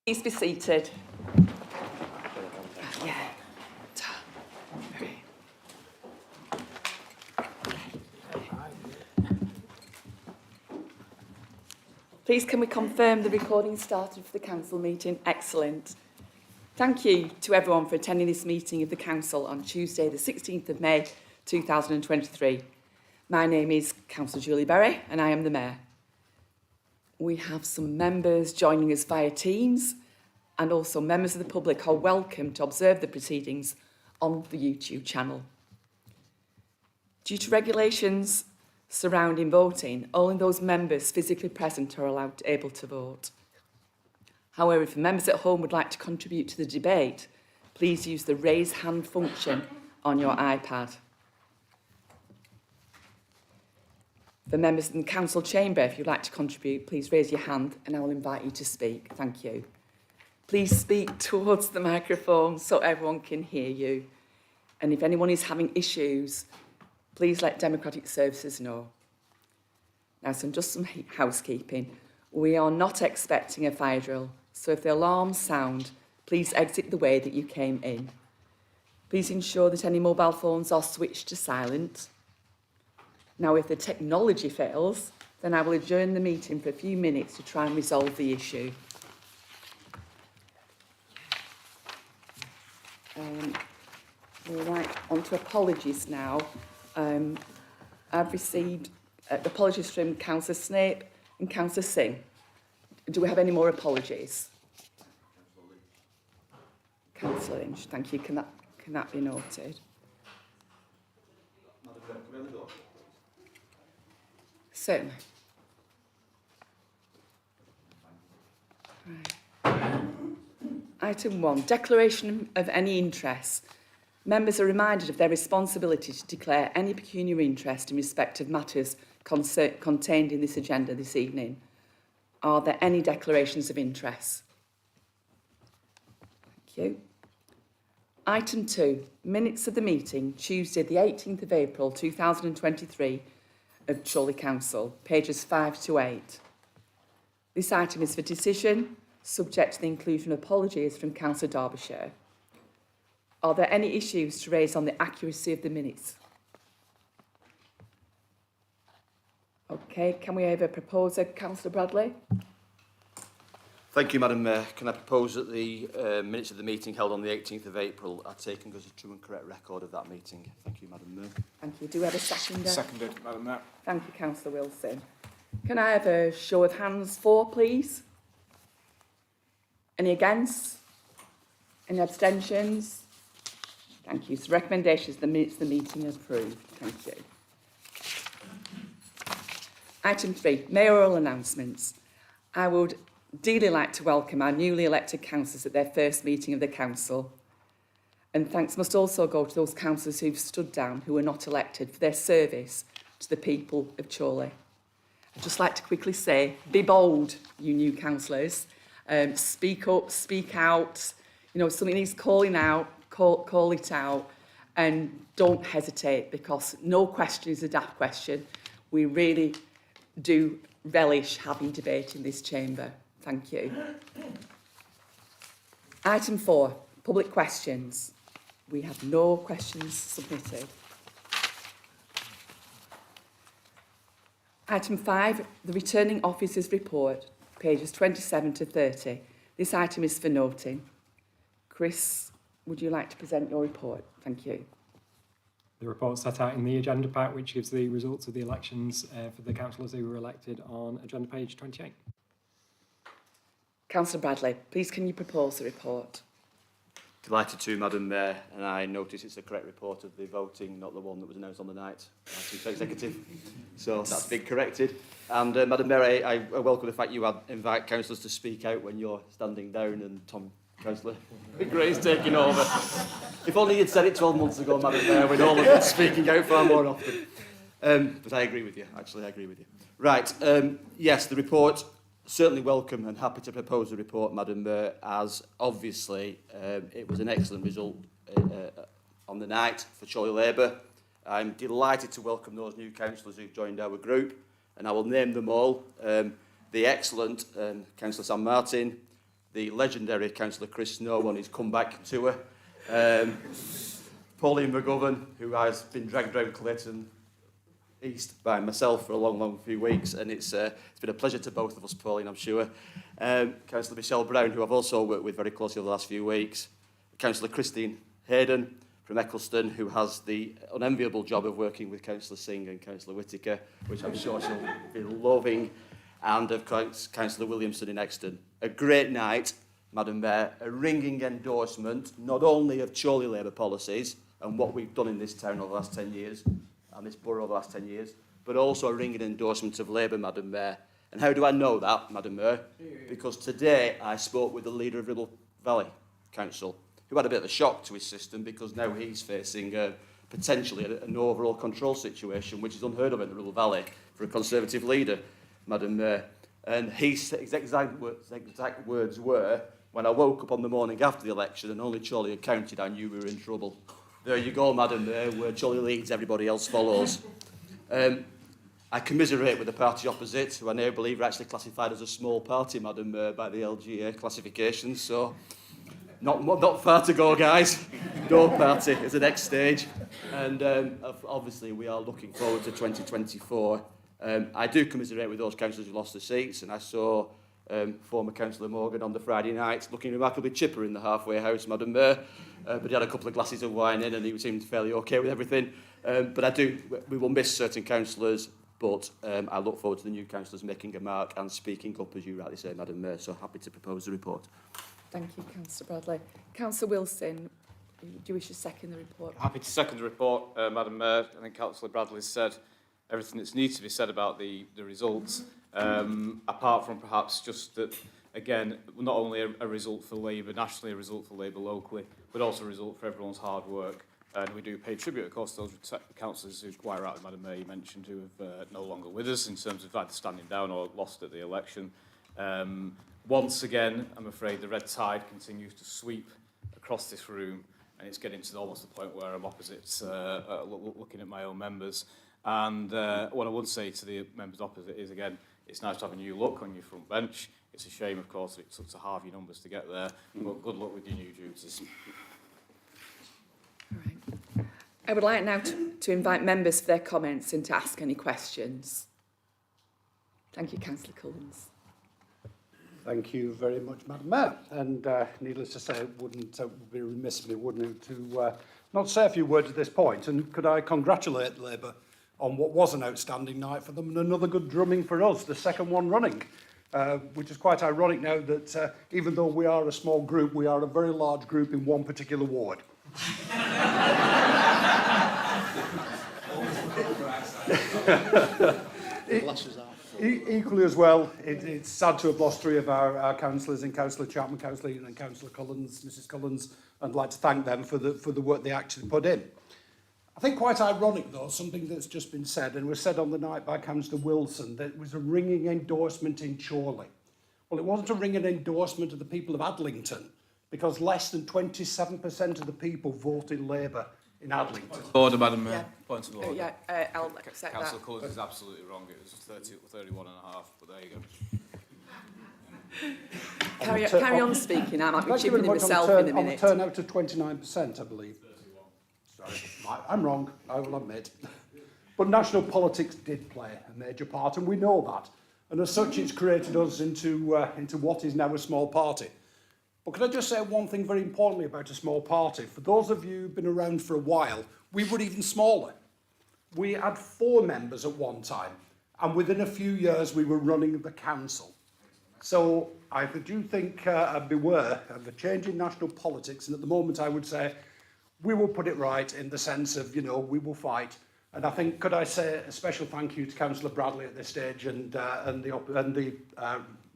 Please be seated. Yeah. Please can we confirm the recording started for the council meeting? Excellent. Thank you to everyone for attending this meeting of the council on Tuesday the 16th of May 2023. My name is Councillor Julie Berry and I am the Mayor. We have some members joining us via Teams and also members of the public are welcome to observe the proceedings on the YouTube channel. Due to regulations surrounding voting, only those members physically present are able to vote. However, if members at home would like to contribute to the debate, please use the raise hand function on your iPad. For members in the council chamber, if you'd like to contribute, please raise your hand and I will invite you to speak. Thank you. Please speak towards the microphone so everyone can hear you. And if anyone is having issues, please let Democratic Services know. Now, just some housekeeping. We are not expecting a fire drill, so if the alarms sound, please exit the way that you came in. Please ensure that any mobile phones are switched to silent. Now, if the technology fails, then I will adjourn the meeting for a few minutes to try and resolve the issue. We're right on to apologies now. I've received apologies from Councillor Snape and Councillor Singh. Do we have any more apologies? Councillor Lynch, thank you. Can that be noted? Certainly. Right. Item 1, declaration of any interest. Members are reminded of their responsibility to declare any pecuniary interest in respect of matters contained in this agenda this evening. Are there any declarations of interest? Thank you. Item 2, minutes of the meeting, Tuesday the 18th of April 2023 of Chorley Council, pages 5 to 8. This item is for decision, subject to the inclusion of apologies from Councillor Derbyshire. Are there any issues to raise on the accuracy of the minutes? Okay, can we have a proposer, Councillor Bradley? Thank you, Madam Mayor. Can I propose that the minutes of the meeting held on the 18th of April are taken as a true and correct record of that meeting? Thank you, Madam Mayor. Thank you. Do we have a seconder? Seconded, Madam Mayor. Thank you, Councillor Wilson. Can I have a show of hands for, please? Any against? Any abstentions? Thank you. So recommendations, the minutes of the meeting are approved. Thank you. Item 3, mayoral announcements. I would dearly like to welcome our newly elected councillors at their first meeting of the council. And thanks must also go to those councillors who've stood down, who were not elected, for their service to the people of Chorley. I'd just like to quickly say, be bold, you new councillors. Speak up, speak out. You know, if something needs calling out, call it out. And don't hesitate, because no question is a daft question. We really do relish having debate in this chamber. Thank you. Item 4, public questions. We have no questions submitted. Item 5, the returning officer's report, pages 27 to 30. This item is for noting. Chris, would you like to present your report? Thank you. The report set out in the agenda pack, which gives the results of the elections for the councillors who were elected on agenda page 28. Councillor Bradley, please can you propose the report? Delighted to, Madam Mayor, and I notice it's a correct report of the voting, not the one that was announced on the night, our Chief Executive. So that's been corrected. And Madam Mayor, I welcome the fact you invite councillors to speak out when you're standing down, and Tom, Councillor Gray's taking over. If only you'd said it 12 months ago, Madam Mayor, we'd all have been speaking out far more often. But I agree with you, actually, I agree with you. Right, yes, the report, certainly welcome and happy to propose the report, Madam Mayor, as obviously it was an excellent result on the night for Chorley Labour. I'm delighted to welcome those new councillors who've joined our group, and I will name them all. The excellent Councillor Sam Martin, the legendary Councillor Chris Snow on his comeback tour, Pauline McGovern, who has been dragged around Clayton East by myself for a long few weeks, and it's been a pleasure to both of us, Pauline, I'm sure. Councillor Michelle Brown, who I've also worked with very closely over the last few weeks. Councillor Christine Hayden from Eccleston, who has the unenviable job of working with Councillor Singh and Councillor Whittaker, which I'm sure she'll be loving, and of course Councillor Williamson in Exton. A great night, Madam Mayor, a ringing endorsement not only of Chorley Labour policies and what we've done in this town over the last 10 years, and this borough over the last 10 years, but also a ringing endorsement of Labour, Madam Mayor. And how do I know that, Madam Mayor? Because today I spoke with the leader of Ribble Valley Council, who had a bit of a shock to his system because now he's facing potentially an overall control situation, which is unheard of in the Ribble Valley for a Conservative leader, Madam Mayor. And his exact words were, when I woke up on the morning after the election and only Chorley had counted, I knew we were in trouble. There you go, Madam Mayor, where Chorley leads, everybody else follows. I commiserate with the party opposite, who I now believe are actually classified as a small party, Madam Mayor, by the LGA classifications. So, not far to go, guys. No party is the next stage. And obviously, we are looking forward to 2024. I do commiserate with those councillors who lost their seats, and I saw former Councillor Morgan on the Friday night looking remarkably chipper in the halfway house, Madam Mayor. But he had a couple of glasses of wine in and he seemed fairly okay with everything. But we will miss certain councillors, but I look forward to the new councillors making a mark and speaking up, as you rightly say, Madam Mayor. So happy to propose the report. Thank you, Councillor Bradley. Councillor Wilson, do you wish to second the report? Happy to second the report, Madam Mayor. I think Councillor Bradley said everything that needs to be said about the results, apart from perhaps just that, again, not only a result for Labour nationally, a result for Labour locally, but also a result for everyone's hard work. And we do pay tribute, of course, to those councillors who, quite rightly, Madam Mayor, you mentioned, who have no longer with us in terms of either standing down or lost at the election. Once again, I'm afraid the red tide continues to sweep across this room, and it's getting to almost the point where I'm opposite looking at my own members. And what I would say to the members opposite is, again, it's nice to have a new look on your front bench. It's a shame, of course, that it took to halve your numbers to get there, but good luck with your new duties. All right. I would like now to invite members for their comments and to ask any questions. Thank you, Councillor Collins. Thank you very much, Madam Mayor. And needless to say, it would be remiss of me, wouldn't it, to not say a few words at this point. And could I congratulate Labour on what was an outstanding night for them and another good drumming for us, the second one running, which is quite ironic now that even though we are a small group, we are a very large group in one particular ward. Equally as well, it's sad to have lost three of our councillors, in Councillor Chapman, Councillor Eaton and Councillor Collins, Mrs Collins, and I'd like to thank them for the work they actually put in. I think quite ironic though, something that's just been said, and was said on the night by Councillor Wilson, that it was a ringing endorsement in Chorley. Well, it wasn't a ringing endorsement of the people of Adlington, because less than 27% of the people voted Labour in Adlington. Order, Madam Mayor. Yeah. Point of order. Yeah, I'll accept that. Councillor Collins is absolutely wrong. It was 31 and a half, but there you go. Carry on speaking. I might be Thank you chipping very in much. myself in a minute. On a turnout of 29%, I believe. 31. Sorry, I'm wrong, I will admit. But national politics did play a major part, and we know that. And as such, it's created us into what is now a small party. But could I just say one thing very importantly about a small party? For those of you who've been around for a while, we were even smaller. We had 4 members at one time, and within a few years, we were running the council. So I do think beware of a change in national politics, and at the moment I would say we will put it right in the sense of, we will fight. And I think, could I say a special thank you to Councillor Bradley at this stage and the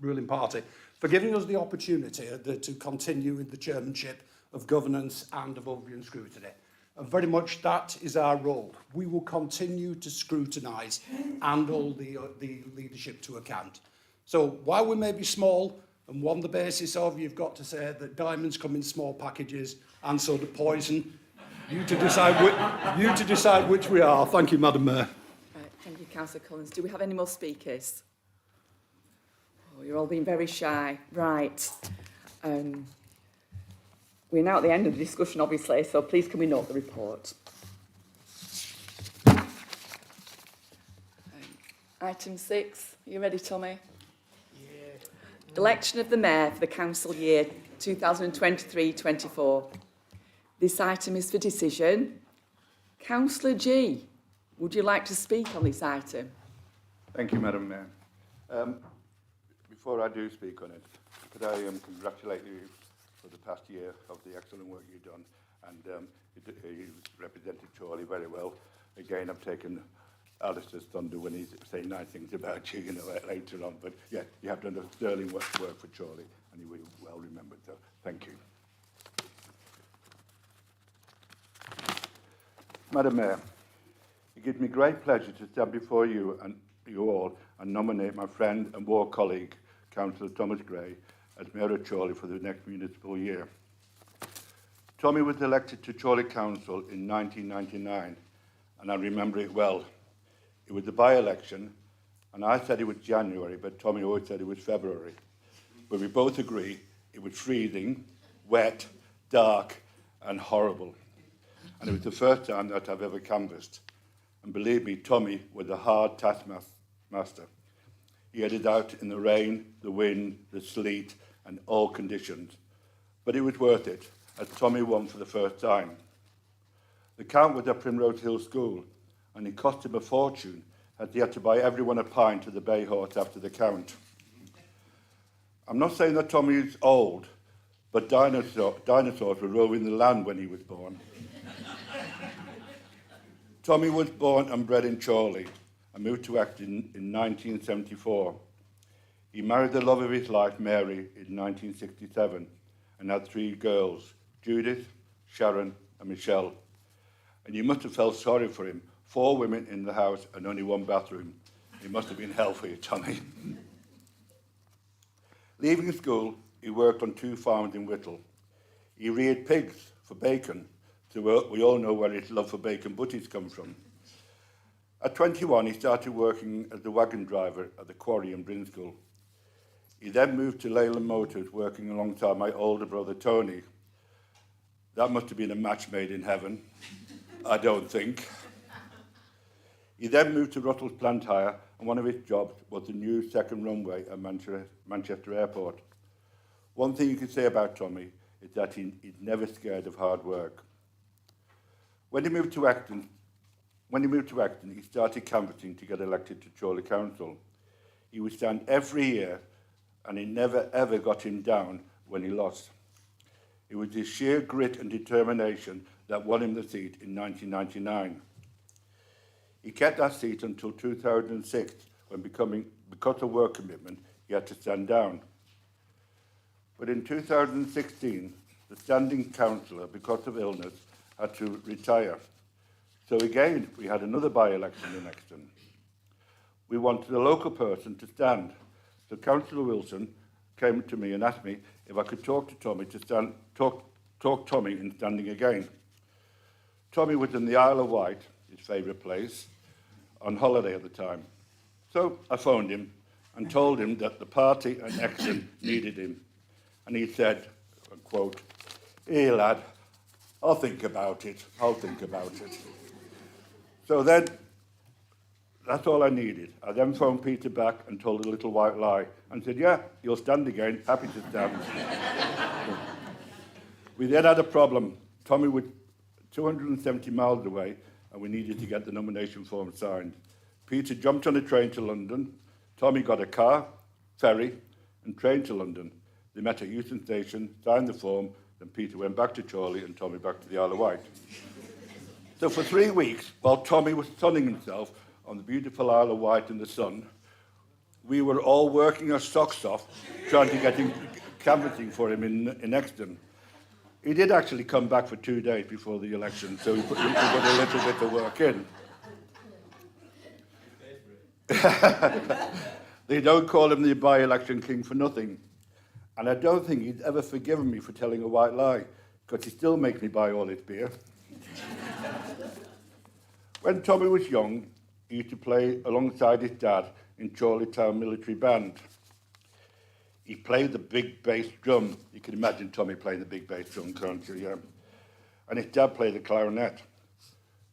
ruling party for giving us the opportunity to continue in the chairmanship of governance and of Overview Scrutiny. And very much that is our role. We will continue to scrutinise and hold the leadership to account. So while we may be small, and on the basis of you've got to say that diamonds come in small packages and so do poison, you to decide which we are. Thank you, Madam Mayor. Right, thank you, Councillor Collins. Do we have any more speakers? Oh, you're all being very shy. Right. We're now at the end of the discussion, obviously, so please can we note the report? Item 6, are you ready, Tommy? Yeah. Election of the Mayor for the Council year 2023-24. This item is for decision. Councillor G, would you like to speak on this item? Thank you, Madam Mayor. Before I do speak on it, could I congratulate you for the past year of the excellent work you've done, and you represented Chorley very well. Again, I've taken Alistair's thunder when he's saying nice things about you, later on. But yeah, you have done a sterling work for Chorley, and you will be well remembered. So thank you. Madam Mayor, it gives me great pleasure to stand before you all and nominate my friend and war colleague, Councillor Thomas Gray, as Mayor of Chorley for the next municipal year. Tommy was elected to Chorley Council in 1999, and I remember it well. It was a by-election, and I said it was January, but Tommy always said it was February. But we both agree it was freezing, wet, dark, and horrible. And it was the first time that I've ever canvassed. And believe me, Tommy was a hard taskmaster. He headed out in the rain, the wind, the sleet, and all conditions. But it was worth it, as Tommy won for the first time. The count was at Primrose Hill School, and it cost him a fortune, as he had to buy everyone a pint to the Bay Horse after the count. I'm not saying that Tommy is old, but dinosaurs were roaming the land when he was born. Tommy was born and bred in Chorley and moved to Acton in 1974. He married the love of his life, Mary, in 1967 and had 3 girls, Judith, Sharon and Michelle. And you must have felt sorry for him. 4 women in the house and only 1 bathroom. It must have been hell for you, Tommy. Leaving school, he worked on 2 farms in Whittle. He reared pigs for bacon, so we all know where his love for bacon butties comes from. At 21, he started working as a wagon driver at the quarry in Brinscoll. He then moved to Leyland Motors, working alongside my older brother, Tony. That must have been a match made in heaven. I don't think. He then moved to Ruttles Plant Hire, and one of his jobs was the new second runway at Manchester Airport. One thing you can say about Tommy is that he's never scared of hard work. When he moved to Acton, he started canvassing to get elected to Chorley Council. He would stand every year, and it never ever got him down when he lost. It was his sheer grit and determination that won him the seat in 1999. He kept that seat until 2006, when because of work commitment, he had to stand down. But in 2016, the standing councillor, because of illness, had to retire. So again, we had another by-election in Exton. We wanted a local person to stand. So Councillor Wilson came to me and asked me if I could talk to Tommy to talk Tommy in standing again. Tommy was in the Isle of Wight, his favourite place, on holiday at the time. So I phoned him and told him that the party and Exton needed him. And he said, quote, "Hey lad, I'll think about it. So then, that's all I needed. I then phoned Peter back and told a little white lie and said, yeah, you'll stand again, happy to stand. We then had a problem. Tommy was 270 miles away and we needed to get the nomination form signed. Peter jumped on a train to London. Tommy got a car, ferry and train to London. They met at Euston Station, signed the form, then Peter went back to Chorley and Tommy back to the Isle of Wight. So for 3 weeks, while Tommy was sunning himself on the beautiful Isle of Wight in the sun, we were all working our socks off, trying to get him canvassing for him in Exton. He did actually come back for 2 days before the election, so we put a little bit of work in. They don't call him the by-election king for nothing. And I don't think he's ever forgiven me for telling a white lie, because he still makes me buy all his beer. When Tommy was young, he used to play alongside his dad in Chorley Town Military Band. he played the big bass drum. You can imagine Tommy playing the big bass drum, can't you? Yeah. And his dad played the clarinet.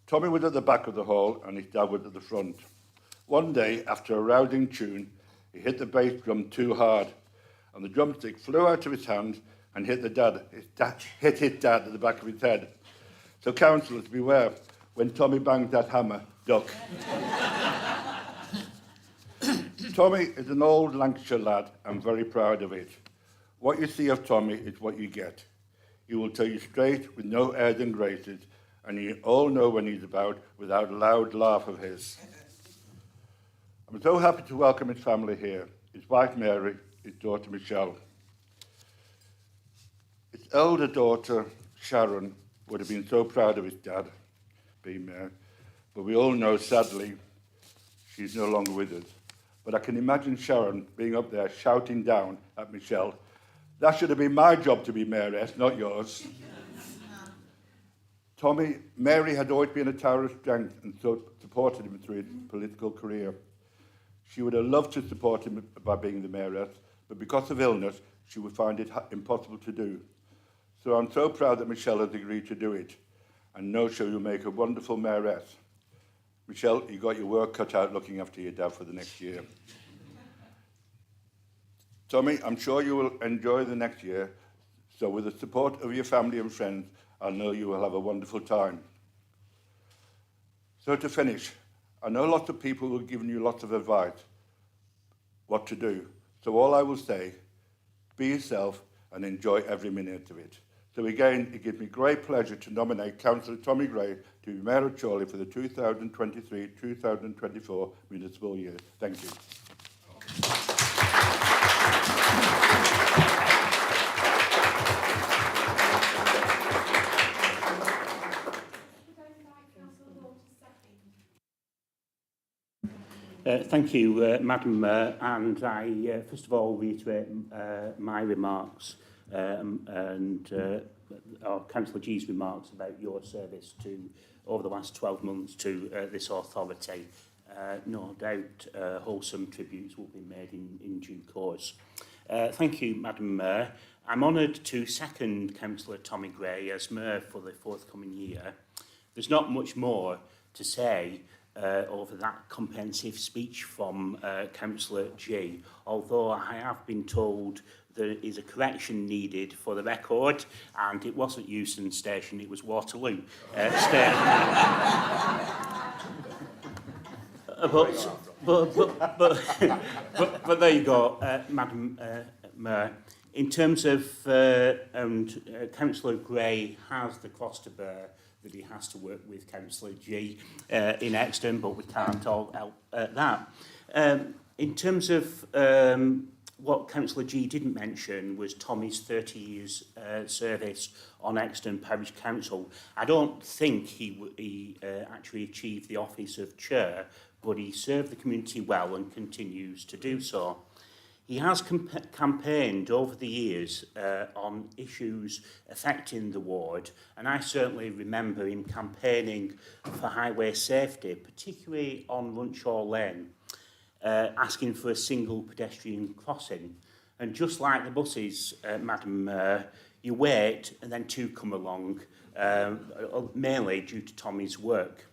Tommy was at the back of the hall and his dad was at the front. One day, after a rousing tune, he hit the bass drum too hard, and the drumstick flew out of his hand and hit his dad at the back of his head. So councillors, beware, when Tommy bangs that hammer, duck. Tommy is an old Lancashire lad. I'm very proud of it. What you see of Tommy is what you get. He will tell you straight with no airs and graces, and you all know when he's about without a loud laugh of his. I'm so happy to welcome his family here, his wife Mary, his daughter Michelle. His elder daughter Sharon would have been so proud of his dad being there, but we all know sadly she's no longer with us. But I can imagine Sharon being up there shouting down at Michelle, "That should have been my job to be mayoress, not yours." Mary had always been a tower of strength and so supported him through his political career. She would have loved to support him by being the mayoress, but because of illness, she would find it impossible to do. So I'm so proud that Michelle has agreed to do it, and know she will make a wonderful mayoress. Michelle, you got your work cut out looking after your dad for the next year. Tommy, I'm sure you will enjoy the next year, so with the support of your family and friends, I know you will have a wonderful time. So to finish, I know lots of people who have given you lots of advice, what to do. So all I will say, be yourself and enjoy every minute of it. So again, it gives me great pleasure to nominate Councillor Tommy Gray to be Mayor of Chorley for the 2023-2024 municipal year. Thank you. Thank you, Madam Mayor, and I first of all reiterate my remarks and Councillor G's remarks about your service to over the last 12 months to this authority. No doubt wholesome tributes will be made in due course. Thank you, Madam Mayor. I'm honoured to second Councillor Tommy Gray as Mayor for the forthcoming year. There's not much more to say over that comprehensive speech from Councillor G, although I have been told there is a correction needed for the record, and it wasn't Euston Station, it was Waterloo Station. But there you go, Madam Mayor. In terms of, Councillor Gray has the cross to bear that he has to work with Councillor G in Exton, but we can't all help that. In terms of what Councillor G didn't mention was Tommy's 30 years service on Exton Parish Council. I don't think he actually achieved the office of chair, but he served the community well and continues to do so. He has campaigned over the years on issues affecting the ward, and I certainly remember him campaigning for highway safety, particularly on Runshaw Lane, asking for a single pedestrian crossing. And just like the buses, Madam Mayor, you wait and then two come along, mainly due to Tommy's work.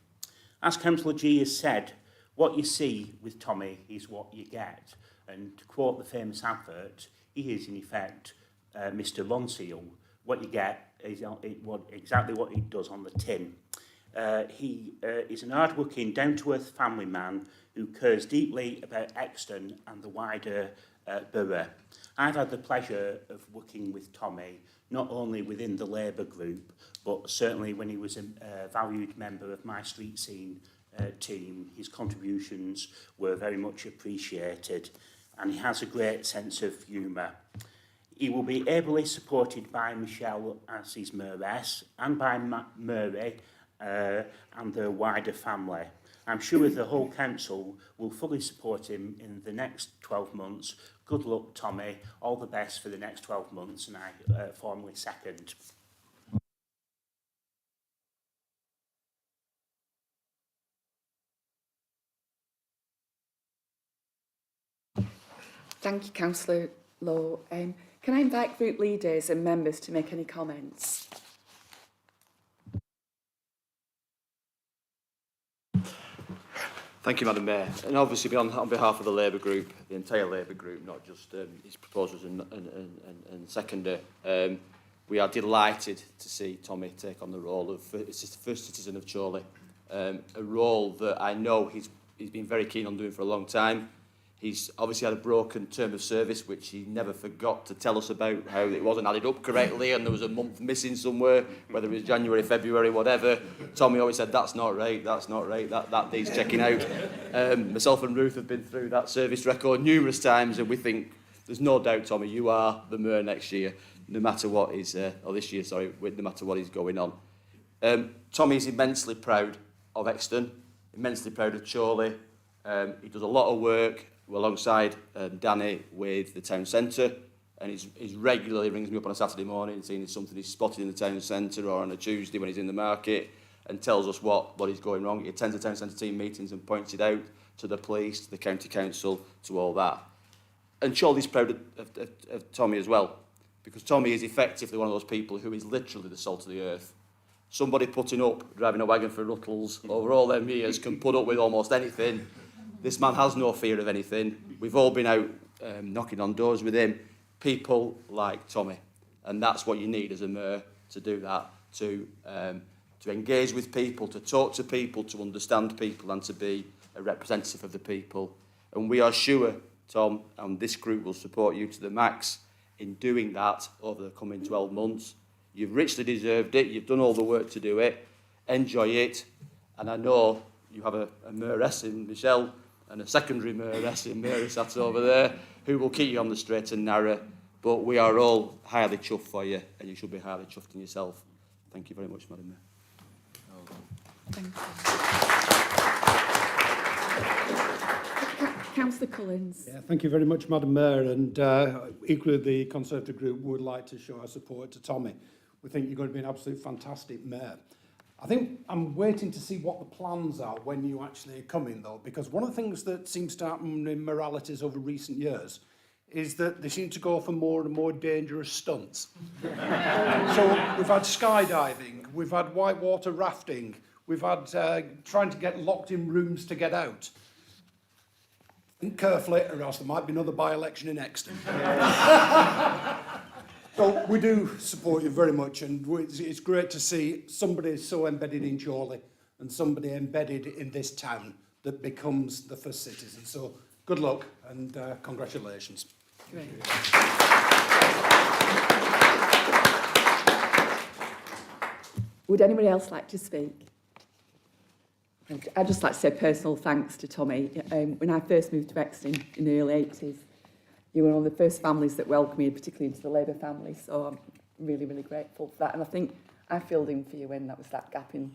As Councillor G has said, what you see with Tommy is what you get. And to quote the famous advert, he is in effect Mr. Ronseal. What you get is exactly what he does on the tin. He is an hard-working, down-to-earth family man who cares deeply about Exton and the wider borough. I've had the pleasure of working with Tommy, not only within the Labour group, but certainly when he was a valued member of my street scene team. His contributions were very much appreciated, and he has a great sense of humour. He will be ably supported by Michelle as his mayoress and by Mary and the wider family. I'm sure the whole council will fully support him in the next 12 months. Good luck, Tommy. All the best for the next 12 months, and I formally second. Thank you, Councillor Law. Can I invite group leaders and members to make any comments? Thank you, Madam Mayor. And obviously, on behalf of the Labour Group, the entire Labour Group, not just his proposers and seconder, we are delighted to see Tommy take on the role of first citizen of Chorley, a role that I know he's been very keen on doing for a long time. He's obviously had a broken term of service, which he never forgot to tell us about, how it wasn't added up correctly and there was a month missing somewhere, whether it was January, February, whatever. Tommy always said, that's not right, that needs checking out. Myself and Ruth have been through that service record numerous times, and we think, there's no doubt, Tommy, you are the mayor next year, no matter what is, or this year, sorry, no matter what is going on. Tommy is immensely proud of Exton, immensely proud of Chorley. He does a lot of work alongside Danny with the town centre, and he's regularly rings me up on a Saturday morning saying it's something he's spotted in the town centre or on a Tuesday when he's in the market, and tells us what is going wrong. He attends the town centre team meetings and points it out to the police, to the county council, to all that. And Chorley's proud of Tommy as well, because Tommy is effectively one of those people who is literally the salt of the earth. Somebody putting up, driving a wagon for Ruttles over all them years can put up with almost anything. This man has no fear of anything. We've all been out knocking on doors with him. People like Tommy. And that's what you need as a mayor, to do that, to engage with people, to talk to people, to understand people, and to be a representative of the people. And we are sure, Tom, and this group will support you to the max in doing that over the coming 12 months. You've richly deserved it. You've done all the work to do it. Enjoy it. And I know you have a mayoress in Michelle, and a secondary mayoress in Mary sat over there, who will keep you on the straight and narrow. But we are all highly chuffed for you, and you should be highly chuffed in yourself. Thank you very much, Madam Mayor. Thank you. Councillor Collins. Yeah, thank you very much, Madam Mayor. And equally, the Conservative Group would like to show our support to Tommy. We think you're going to be an absolute fantastic mayor. I think I'm waiting to see what the plans are when you actually come in, though, because one of the things that seems to happen in moralities over recent years is that they seem to go for more and more dangerous stunts. So we've had skydiving, we've had whitewater rafting, we've had trying to get locked in rooms to get out. Think carefully, or else there might be another by-election in Exton. So we do support you very much, and it's great to see somebody so embedded in Chorley and somebody embedded in this town that becomes the first citizen. So good luck and congratulations. Great. Would anybody else like to speak? I'd just like to say personal thanks to Tommy. When I first moved to Exton in the early 80s, you were one of the first families that welcomed me, particularly into the Labour family, so I'm really, really grateful for that. And I think I filled in for you when that was that gap in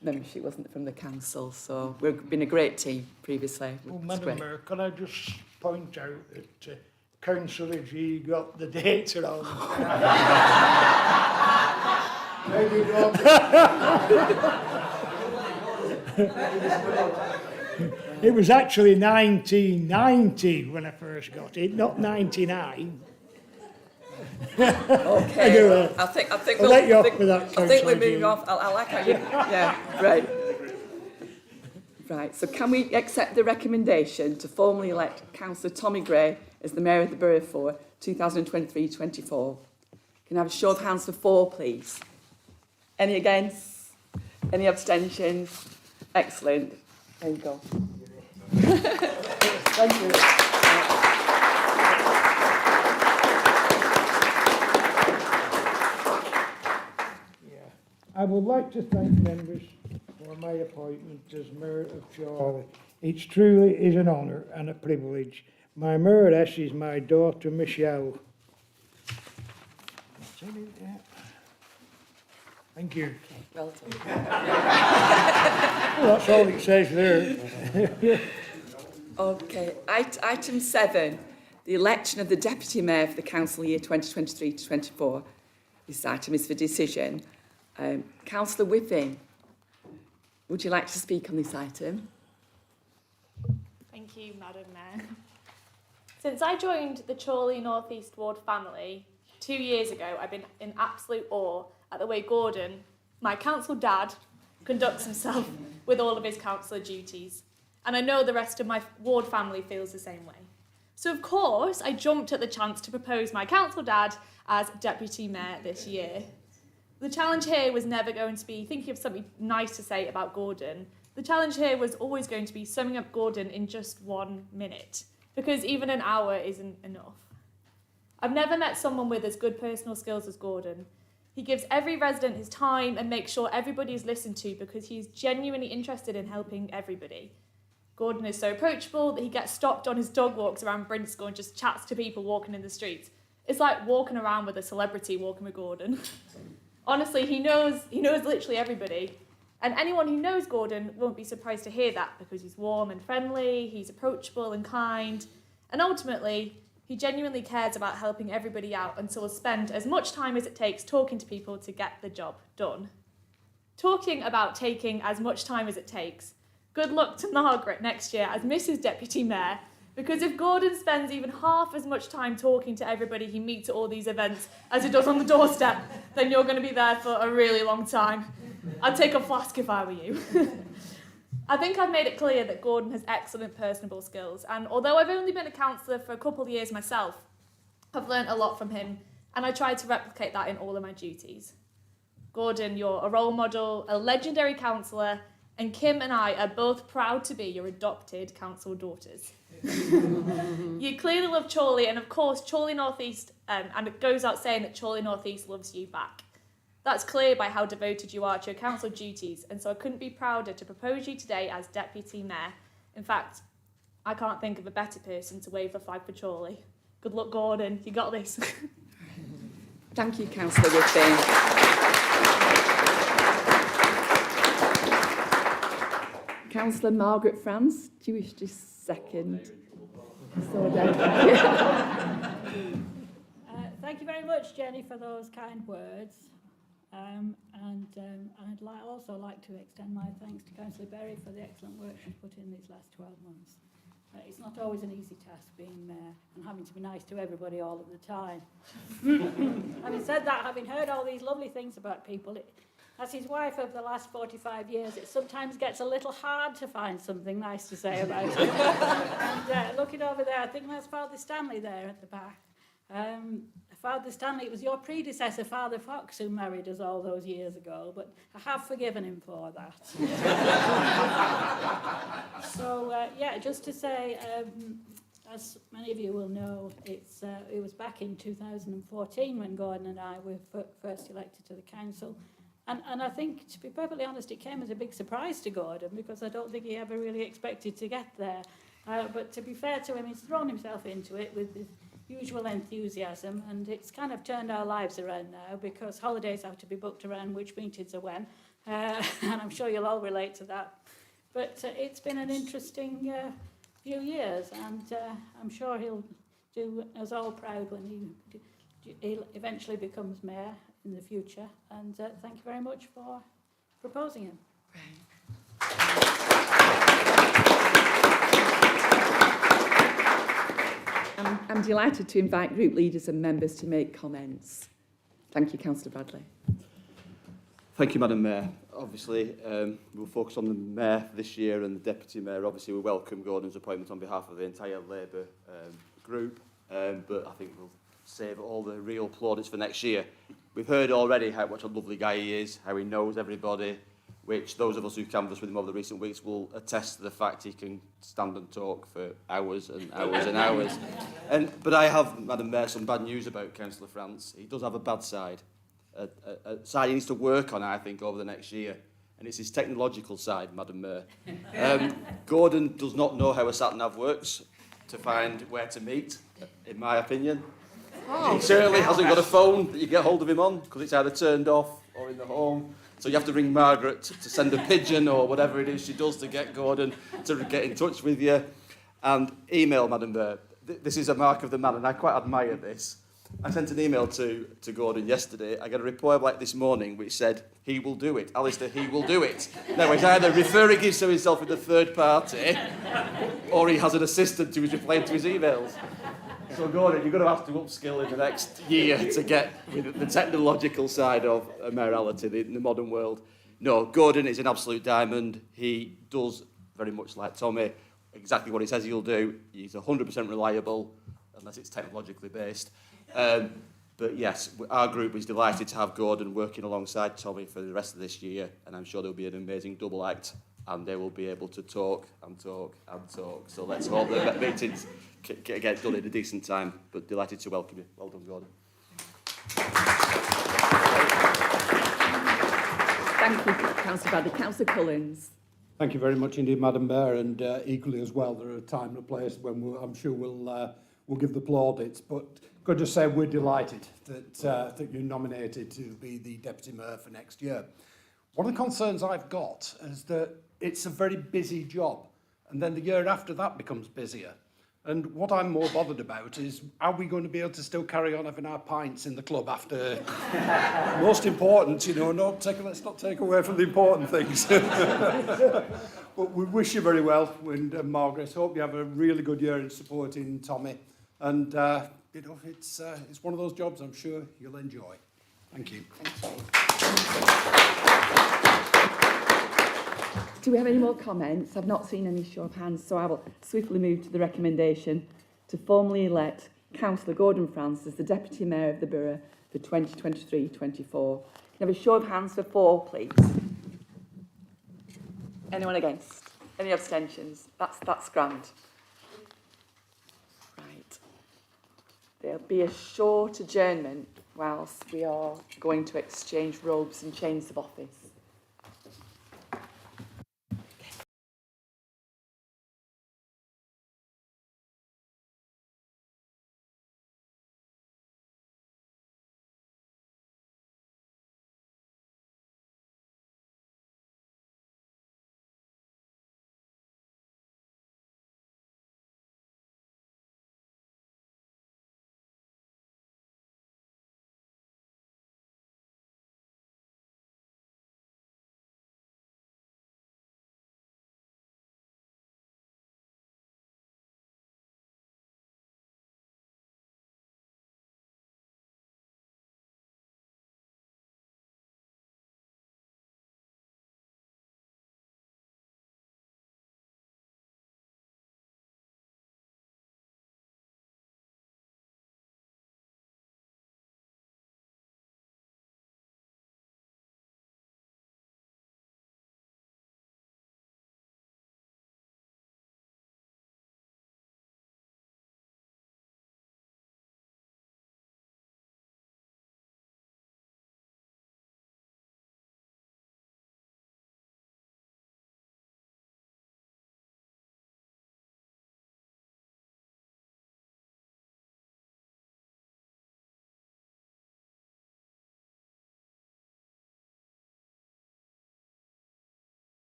membership, wasn't it, from the council. So we've been a great team previously. Well, It's Madam great. Mayor, can I just point out that Councillor G got the dates wrong? Maybe wrong. It was actually 1990 when I first got it, not 99. Okay. Anyway, I think I'll let you off with that, I think we're Councillor moving G. off. I like how you. Yeah. Right. Right. So can we accept the recommendation to formally elect Councillor Tommy Gray as the Mayor of the Borough for 2023-24? Can I have a show of hands for 4, please? Any against? Any abstentions? Excellent. There you go. Thank you. I would like to thank members for my appointment as Mayor of Chorley. It truly is an honour and a privilege. My mayoress is my daughter Michelle. That's it, yeah. Thank you. Well done. Well, that's all it says there. Okay. Item 7, the election of the Deputy Mayor for the Council year 2023-24. This item is for decision. Councillor Whipping, would you like to speak on this item? Thank you, Madam Mayor. Since I joined the Chorley North East Ward family 2 years ago, I've been in absolute awe at the way Gordon, my council dad, conducts himself with all of his councillor duties. And I know the rest of my ward family feels the same way. So of course, I jumped at the chance to propose my council dad as Deputy Mayor this year. The challenge here was never going to be thinking of something nice to say about Gordon. The challenge here was always going to be summing up Gordon in just 1 minute, because even an hour isn't enough. I've never met someone with as good personal skills as Gordon. He gives every resident his time and makes sure everybody is listened to because he's genuinely interested in helping everybody. Gordon is so approachable that he gets stopped on his dog walks around Brinscoe and just chats to people walking in the streets. It's like walking around with a celebrity walking with Gordon. Honestly, he knows literally everybody. And anyone who knows Gordon won't be surprised to hear that because he's warm and friendly, he's approachable and kind, and ultimately, he genuinely cares about helping everybody out and so will spend as much time as it takes talking to people to get the job done. Talking about taking as much time as it takes, good luck to Margaret next year as Mrs. Deputy Mayor, because if Gordon spends even half as much time talking to everybody he meets at all these events as he does on the doorstep, then you're going to be there for a really long time. I'd take a flask if I were you. I think I've made it clear that Gordon has excellent personable skills, and although I've only been a councillor for a couple of years myself, I've learnt a lot from him, and I try to replicate that in all of my duties. Gordon, you're a role model, a legendary councillor, and Kim and I are both proud to be your adopted council daughters. You clearly love Chorley, and of course Chorley North East, and it goes out saying that Chorley North East loves you back. That's clear by how devoted you are to your council duties, and so I couldn't be prouder to propose you today as Deputy Mayor. In fact, I can't think of a better person to wave the flag for Chorley. Good luck, Gordon. You got this. Thank you, Councillor Whitby. Councillor Margaret France, do you wish to second? Thank you very much, Jenny, for those kind words. I'd also like to extend my thanks to Councillor Berry for the excellent work she's put in these last 12 months. It's not always an easy task being mayor and having to be nice to everybody all of the time. Having said that, having heard all these lovely things about people, as his wife over the last 45 years, it sometimes gets a little hard to find something nice to say about him. And looking over there, I think that's Father Stanley there at the back. Father Stanley, it was your predecessor, Father Fox, who married us all those years ago, but I have forgiven him for that. So, just to say, as many of you will know, it was back in 2014 when Gordon and I were first elected to the council. And I think, to be perfectly honest, it came as a big surprise to Gordon because I don't think he ever really expected to get there. But to be fair to him, he's thrown himself into it with his usual enthusiasm, and it's kind of turned our lives around now because holidays have to be booked around which meetings are when, and I'm sure you'll all relate to that. But it's been an interesting few years, and I'm sure he'll do us all proud when he eventually becomes mayor in the future. And thank you very much for proposing him. I'm delighted to invite group leaders and members to make comments. Thank you, Councillor Bradley. Thank you, Madam Mayor. Obviously, we'll focus on the Mayor this year and the Deputy Mayor. Obviously, we welcome Gordon's appointment on behalf of the entire Labour group, but I think we'll save all the real plaudits for next year. We've heard already what a lovely guy he is, how he knows everybody, which those of us who canvassed with him over the recent weeks will attest to the fact he can stand and talk for hours and hours and hours. But I have, Madam Mayor, some bad news about Councillor France. He does have a bad side, a side he needs to work on, I think, over the next year. And it's his technological side, Madam Mayor. Gordon does not know how a sat-nav works to find where to meet, in my opinion. He certainly hasn't got a phone that you get hold of him on, because it's either turned off or in the home. So you have to ring Margaret to send a pigeon or whatever it is she does to get Gordon to get in touch with you. And email, Madam Mayor. This is a mark of the man, and I quite admire this. I sent an email to Gordon yesterday. I got a reply like this morning which said, he will do it. Alistair, he will do it. Now, he's either referring himself in the third party or he has an assistant who is replying to his emails. So Gordon, you're going to have to upskill in the next year to get the technological side of mayoralty in the modern world. No, Gordon is an absolute diamond. He does very much like Tommy, exactly what he says he'll do. He's 100% reliable, unless it's technologically based. But yes, our group is delighted to have Gordon working alongside Tommy for the rest of this year, and I'm sure there'll be an amazing double act, and they will be able to talk and talk and talk. So let's hope the meetings get done in a decent time, but delighted to welcome you. Well done, Gordon. Thank you, Councillor Bradley. Councillor Collins. Thank you very much indeed, Madam Mayor, and equally as well, there are a time and a place when I'm sure we'll give the plaudits, but could just say we're delighted that you're nominated to be the Deputy Mayor for next year. One of the concerns I've got is that it's a very busy job, and then the year after that becomes busier. And what I'm more bothered about is, are we going to be able to still carry on having our pints in the club after... Most important, you know, let's not take away from the important things. But we wish you very well, and Margaret, hope you have a really good year in supporting Tommy. And, you know, it's one of those jobs I'm sure you'll enjoy. Thank you. Do we have any more comments? I've not seen any show of hands, so I will swiftly move to the recommendation to formally elect Councillor Gordon France as the Deputy Mayor of the Borough for 2023-24. Can I have a show of hands for 4, please? Anyone against? Any abstentions? That's grand. Right. There'll be a short adjournment whilst we are going to exchange robes and chains of office.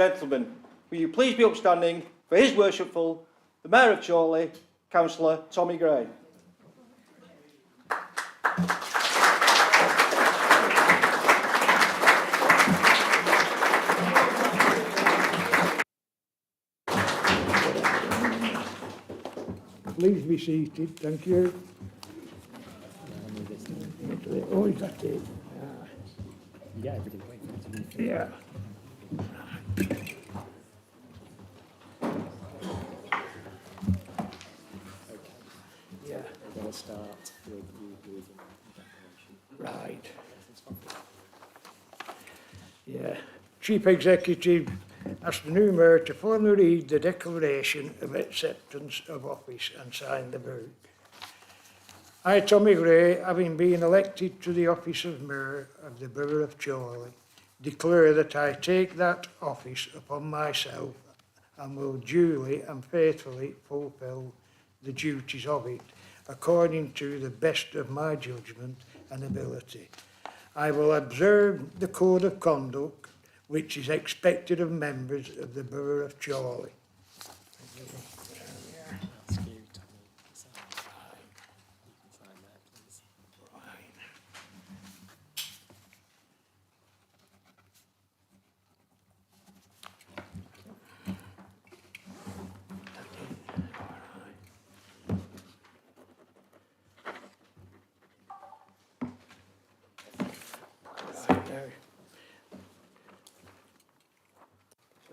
gentlemen, will you please be upstanding for His Worshipful, the Mayor of Chorley, Councillor Tommy Gray. Please be seated, thank you. Oh, is that it? Yeah, everything wait for it to be Yeah. Yeah, We're going to start with you doing the declaration. right. Yeah. Chief Executive asked the new Mayor to formally read the Declaration of Acceptance of Office and sign the book. I, Tommy Gray, having been elected to the office of Mayor of the Borough of Chorley, declare that I take that office upon myself and will duly and faithfully fulfil the duties of it, according to the best of my judgment and ability. I will observe the code of conduct which is expected of members of the Borough of Chorley. Ask you, Tommy, to sign. You can sign there, please.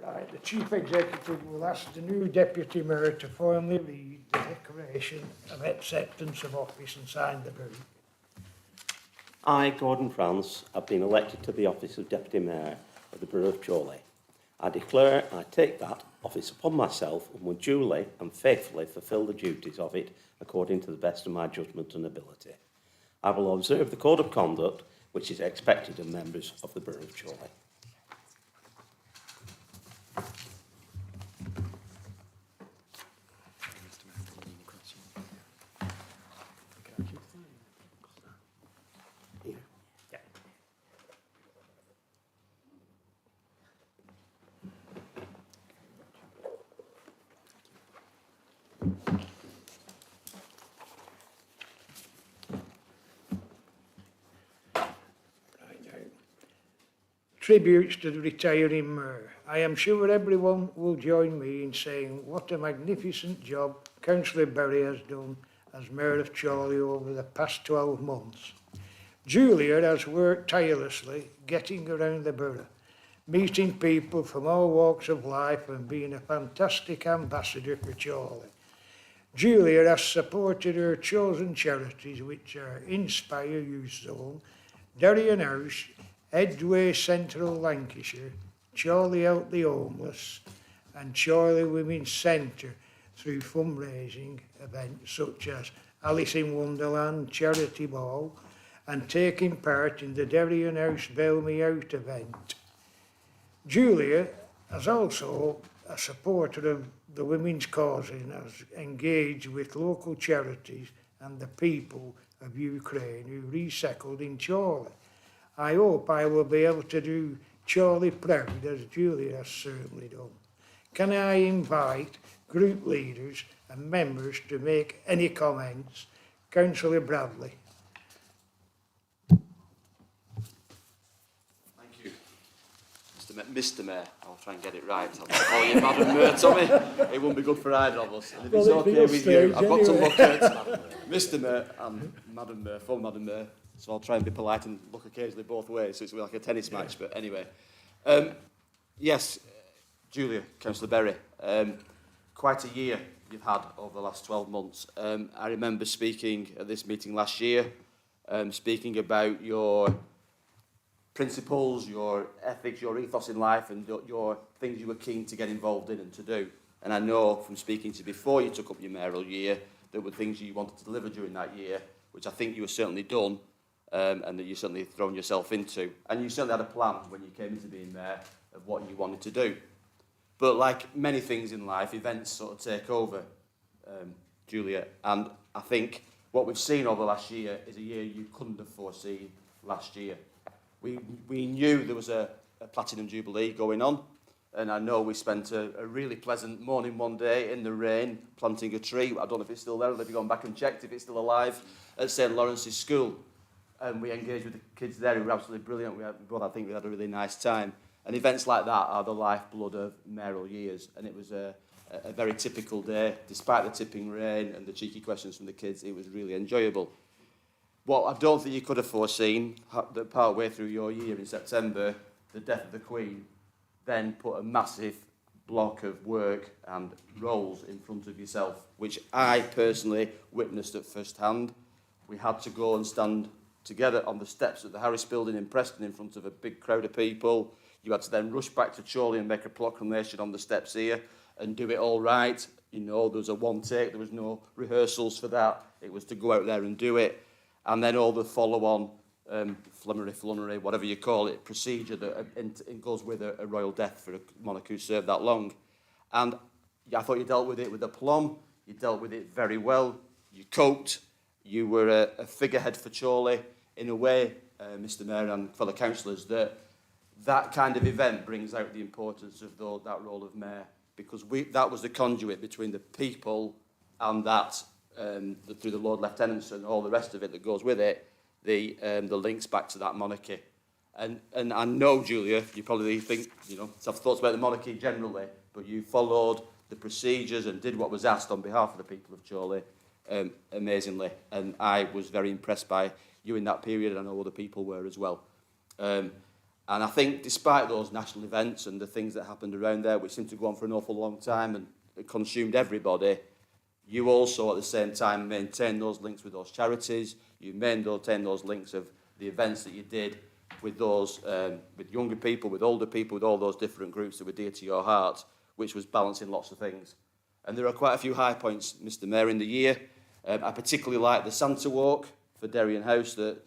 Right, the Chief Executive will ask the new Deputy Mayor to formally read the Declaration of Acceptance of Office and sign the book. I, Gordon France, have been elected to the office of Deputy Mayor of the Borough of Chorley. I declare I take that office upon myself and will duly and faithfully fulfil the duties of it according to the best of my judgment and ability. I will observe the code of conduct which is expected of members of the Borough of Chorley. Tributes to the retiring Mayor. I am sure everyone will join me in saying what a magnificent job Councillor Berry has done as Mayor of Chorley over the past 12 months. Julia has worked tirelessly getting around the borough, meeting people from all walks of life and being a fantastic ambassador for Chorley. Julia has supported her chosen charities which are Inspire Youth Zone, Darien House, Edgware Central Lancashire, Chorley Help the Homeless and Chorley Women's Centre through fundraising events such as Alice in Wonderland Charity Ball and taking part in the Darien House Bail Me Out event. Julia is also a supporter of the women's cause and has engaged with local charities and the people of Ukraine who resettled in Chorley. I hope I will be able to do Chorley proud, as Julia has certainly done. Can I invite group leaders and members to make any comments? Councillor Bradley. Thank you. Mr. Mayor, I'll try and get it right. I'll call you Madam Mayor, Tommy. It won't be good for either of us. And if it's okay with you, I've got to look at Mr. Mayor and Madam Mayor, full Madam Mayor. So I'll try and be polite and look occasionally both ways, so it's like a tennis match, but anyway. Yes, Julia, Councillor Berry, quite a year you've had over the last 12 months. I remember speaking at this meeting last year, speaking about your principles, your ethics, your ethos in life, and your things you were keen to get involved in and to do. And I know from speaking to you before you took up your mayoral year, there were things you wanted to deliver during that year, which I think you were certainly done. And that you certainly thrown yourself into. And you certainly had a plan when you came into being mayor of what you wanted to do. But like many things in life, events sort of take over, Julia. And I think what we've seen over the last year is a year you couldn't have foreseen last year. We knew there was a Platinum Jubilee going on. And I know we spent a really pleasant morning one day in the rain, planting a tree. I don't know if it's still there, or if you've gone back and checked if it's still alive, at St Lawrence's School. And we engaged with the kids there who were absolutely brilliant. I think we had a really nice time. And events like that are the lifeblood of mayoral years. And it was a very typical day. Despite the tipping rain and the cheeky questions from the kids, it was really enjoyable. What I don't think you could have foreseen, that part way through your year in September, the death of the Queen then put a massive block of work and roles in front of yourself, which I personally witnessed at first hand. We had to go and stand together on the steps of the Harris Building in Preston in front of a big crowd of people. You had to then rush back to Chorley and make a proclamation on the steps here and do it all right. You know, there was a one take, there was no rehearsals for that. It was to go out there and do it. And then all the follow-on flummery, whatever you call it, procedure that it goes with a royal death for a monarch who served that long. And I thought you dealt with it with aplomb. You dealt with it very well. You coped. You were a figurehead for Chorley in a way, Mr Mayor and fellow councillors, that kind of event brings out the importance of that role of mayor, because that was the conduit between the people and that, through the Lord Lieutenants and all the rest of it that goes with it, the links back to that monarchy. And I know, Julia, you probably think, have thoughts about the monarchy generally, but you followed the procedures and did what was asked on behalf of the people of Chorley amazingly. And I was very impressed by you in that period, and I know other people were as well. And I think despite those national events and the things that happened around there, which seemed to go on for an awful long time and it consumed everybody, you also at the same time maintained those links with those charities. You maintained those links of the events that you did with those, with younger people, with older people, with all those different groups that were dear to your heart, which was balancing lots of things. And there are quite a few high points, Mr Mayor, in the year. I particularly like the Santa Walk for Derry House that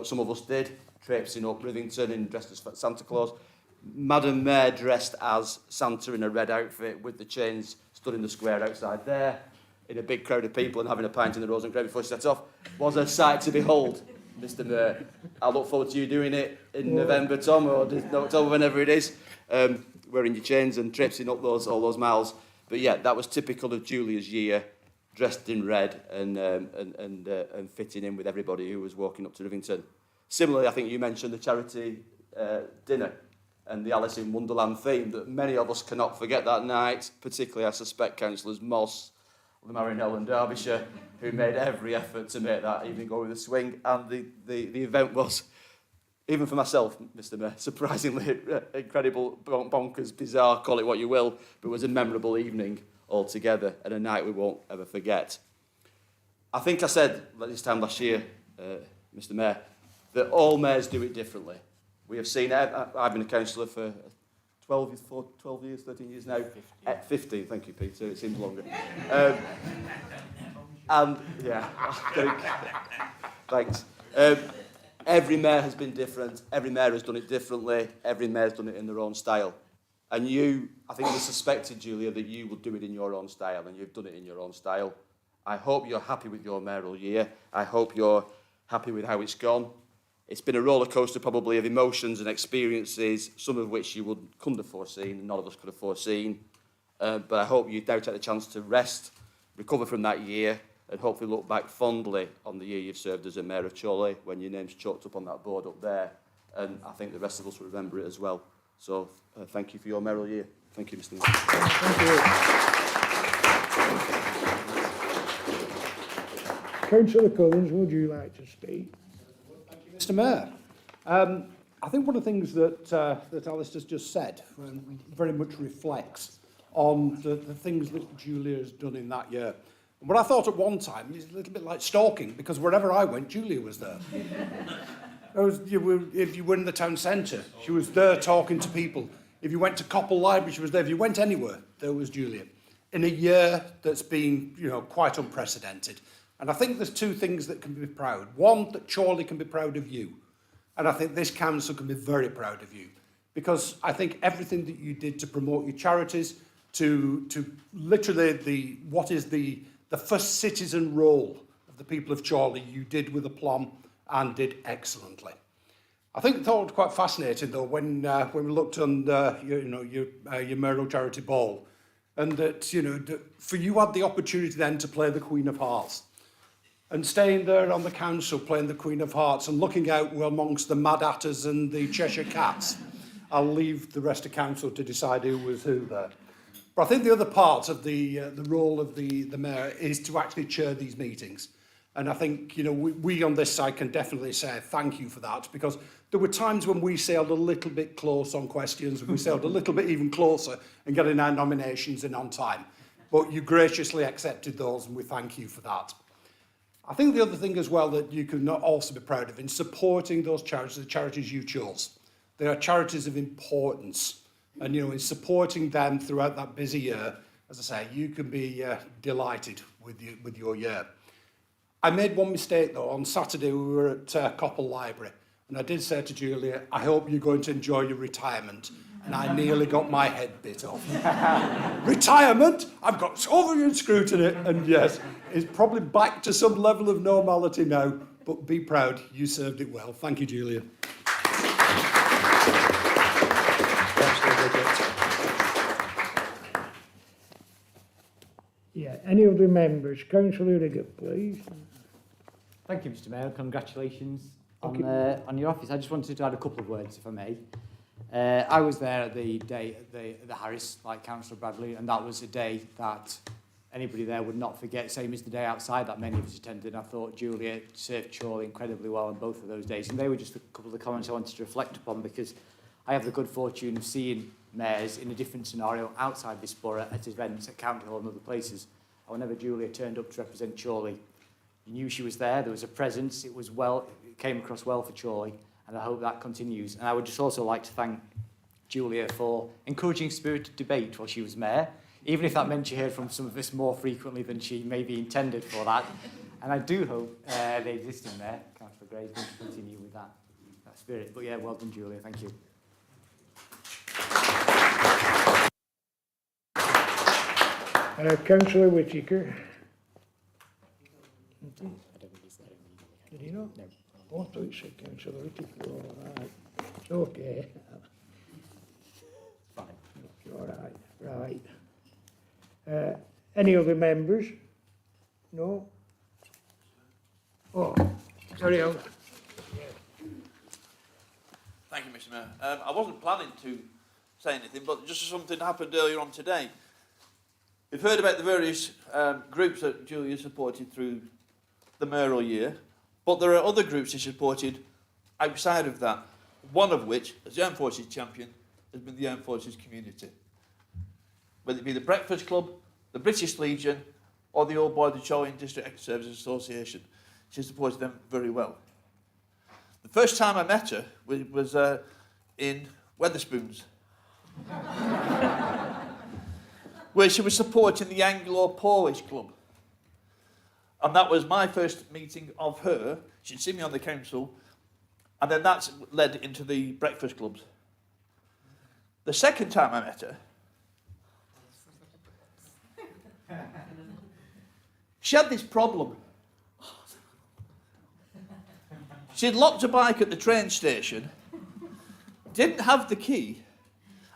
some of us did, traipsing up Rivington and dressed as Santa Claus. Madam Mayor dressed as Santa in a red outfit with the chains stood in the square outside there, in a big crowd of people and having a pint in the Rose and Crown before she set off, was a sight to behold, Mr Mayor. I look forward to you doing it in November, Tom, or October, whenever it is, wearing your chains and traipsing up all those miles. But yeah, that was typical of Julia's year, dressed in red and fitting in with everybody who was walking up to Rivington. Similarly, I think you mentioned the charity dinner and the Alice in Wonderland theme that many of us cannot forget that night, particularly, I suspect, Councillors Moss, Marinell and Derbyshire, who made every effort to make that evening go with a swing. And the event was, even for myself, Mr Mayor, surprisingly incredible, bonkers, bizarre, call it what you will, but it was a memorable evening altogether and a night we won't ever forget. I think I said this time last year, Mr Mayor, that all mayors do it differently. We have seen, I've been a councillor for 12 years, 13 years now. 15, thank you, Peter, it seems longer. And, yeah, thanks. Every mayor has been different, every mayor has done it differently, every mayor's done it in their own style. And you, I think we suspected, Julia, that you would do it in your own style, and you've done it in your own style. I hope you're happy with your mayoral year. I hope you're happy with how it's gone. It's been a roller coaster probably of emotions and experiences, some of which you couldn't have foreseen, none of us could have foreseen. But I hope you now take the chance to rest, recover from that year, and hopefully look back fondly on the year you've served as a Mayor of Chorley when your name's chalked up on that board up there. And I think the rest of us will remember it as well. So thank you for your mayoral year. Thank you, Mr Mayor. Thank you. Councillor Collins, would you like to speak? Mr Mayor, I think one of the things that Alistair's just said very much reflects on the things that Julia has done in that year. And what I thought at one time is a little bit like stalking, because wherever I went, Julia was there. If you were in the town centre, she was there talking to people. If you went to Coppell Library, she was there. If you went anywhere, there was Julia. In a year that's been, quite unprecedented. And I think there's two things that can be proud. One, that Chorley can be proud of you. And I think this council can be very proud of you. Because I think everything that you did to promote your charities, to literally what is the first citizen role of the people of Chorley, you did with aplomb and did excellently. I thought it was quite fascinating though when we looked on your mayoral charity ball, and that for you had the opportunity then to play the Queen of Hearts, and staying there on the council playing the Queen of Hearts and looking out amongst the Mad Hatters and the Cheshire Cats. I'll leave the rest of council to decide who was who there. But I think the other part of the role of the mayor is to actually chair these meetings. And I think, we on this side can definitely say thank you for that, because there were times when we sailed a little bit close on questions, and we sailed a little bit even closer in getting our nominations in on time. But you graciously accepted those, and we thank you for that. I think the other thing as well that you can also be proud of in supporting those charities, the charities you chose. They are charities of importance. And, in supporting them throughout that busy year, as I say, you can be delighted with your year. I made one mistake, though. On Saturday, we were at Coppell Library, and I did say to Julia, I hope you're going to enjoy your retirement. And I nearly got my head bit off. Retirement? I've got ovarian scrutiny, and yes, it's probably back to some level of normality now, but be proud, you served it well. Thank you, Julia. Yeah, any other members? Councillor Riggett, please. Thank you, Mr Mayor. Congratulations Thank on your office. I just wanted to add a couple of words, if I may. I was there at the day at the Harris, like Councillor Bradley, and that was a day that anybody there would not forget, same as the day outside that many of us attended. I thought Julia served Chorley incredibly well on both of those days, and they were just a couple of the comments I wanted to reflect upon, because I have the good fortune of seeing mayors in a different scenario outside this borough at events at County Hall and other places. And whenever Julia turned up to represent Chorley, you knew she was there was a presence, it came across well for Chorley, and I hope that continues. And I would just also like to thank Julia for encouraging spirited debate while she was mayor, even if that meant she heard from some of us more frequently than she maybe intended for that. And I do hope the existing mayor, Councillor Gray, is going to continue with that spirit. But yeah, well done, Julia, thank you. Councillor Whittaker. Did he not? No. Oh, I thought you said Councillor Whittaker. All right. It's okay. Fine. All right. Right. Any other members? No? Oh, carry on. Thank you, Mr Mayor. I wasn't planning to say anything, but just something happened earlier on today. We've heard about the various groups that Julia supported through the mayoral year, but there are other groups she supported outside of that, one of which, as the Armed Forces champion, has been the Armed Forces community. Whether it be the Breakfast Club, the British Legion, or the Old Boy the Chorley District Ex-Services Association. She supported them very well. The first time I met her was in Wetherspoons, where she was supporting the Anglo-Polish Club. And that was my first meeting of her. She'd seen me on the council, and then that's led into the breakfast clubs. The second time I met her, she had this problem. She'd locked her bike at the train station, didn't have the key,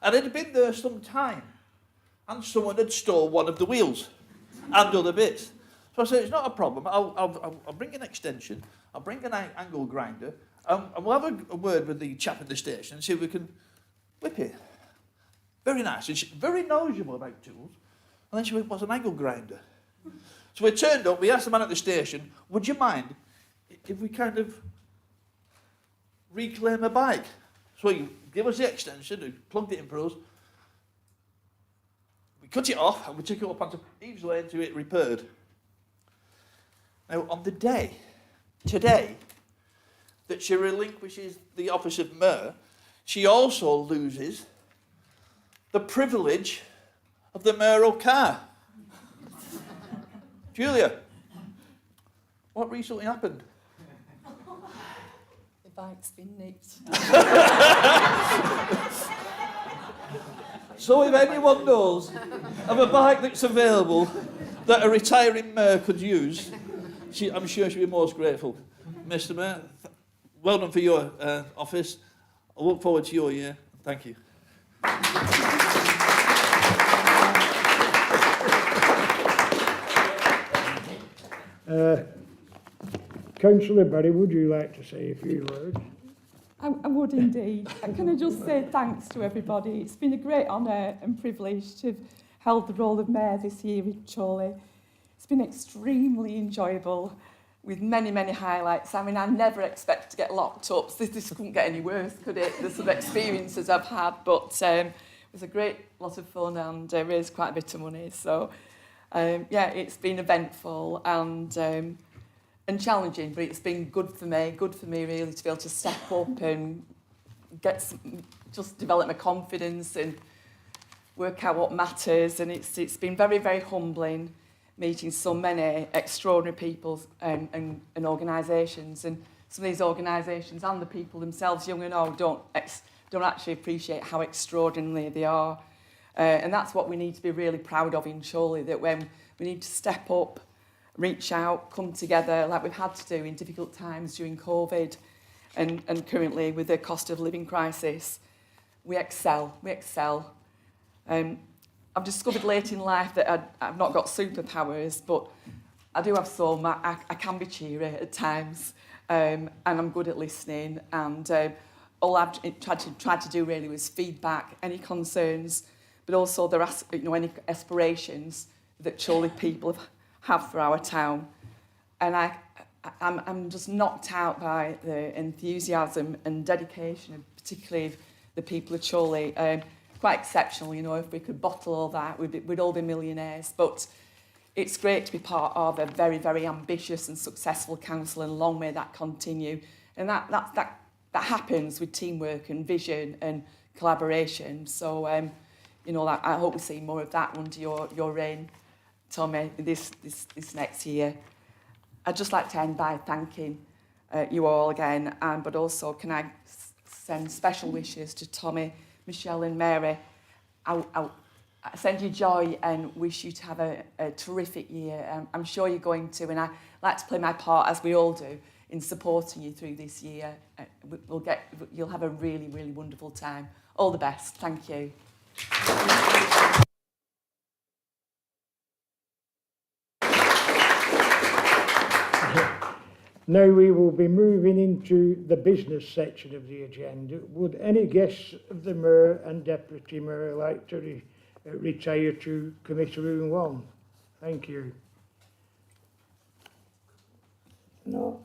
and it had been there some time, and someone had stolen one of the wheels and other bits. So I said, it's not a problem, I'll bring an extension, I'll bring an angle grinder, and we'll have a word with the chap at the station and see if we can whip it. Very nice, and she's very knowledgeable about tools. And then she went, what's an angle grinder? So we turned up, we asked the man at the station, would you mind if we kind of reclaim a bike? So he gave us the extension, he plugged it in for us. We cut it off and we took it up onto Eves Lane to get repaired. Now, on the day, today, that she relinquishes the office of mayor, she also loses the privilege of the mayoral car. Julia, what recently happened? The bike's been nicked. So if anyone knows of a bike that's available that a retiring mayor could use, I'm sure she'll be most grateful. Mr Mayor, well done for your office. I look forward to your year. Thank you. Councillor Barry, would you like to say a few words? I would indeed. Can I just say thanks to everybody? It's been a great honour and privilege to have held the role of Mayor this year with Chorley. It's been extremely enjoyable with many, many highlights. I mean, I never expected to get locked up. So this couldn't get any worse, could it? The sort of experiences I've had. But it was a great lot of fun and raised quite a bit of money. So, yeah, it's been eventful and challenging, but it's been good for me really to be able to step up and just develop my confidence and work out what matters. And it's been very, very humbling meeting so many extraordinary people and organisations. And some of these organisations and the people themselves, young and old, don't actually appreciate how extraordinary they are. And that's what we need to be really proud of in Chorley, that when we need to step up, reach out, come together like we've had to do in difficult times during COVID and currently with the cost of living crisis, we excel. I've discovered late in life that I've not got superpowers, but I do have some. I can be cheery at times, and I'm good at listening. And all I've tried to do really was feedback any concerns, but also any aspirations that Chorley people have for our town. And I'm just knocked out by the enthusiasm and dedication, and particularly the people of Chorley. Quite exceptional, if we could bottle all that, we'd all be millionaires. But it's great to be part of a very, very ambitious and successful council, and long may that continue. And that happens with teamwork and vision and collaboration. So, I hope we see more of that under your reign, Tommy, this next year. I'd just like to end by thanking you all again, but also can I send special wishes to Tommy, Michelle and Mary. I'll send you joy and wish you to have a terrific year. I'm sure you're going to, and I like to play my part, as we all do, in supporting you through this year. You'll have a really, really wonderful time. All the best. Thank you. Now we will be moving into the business section of the agenda. Would any guests of the Mayor and Deputy Mayor like to retire to Committee Room 1? Thank you. No.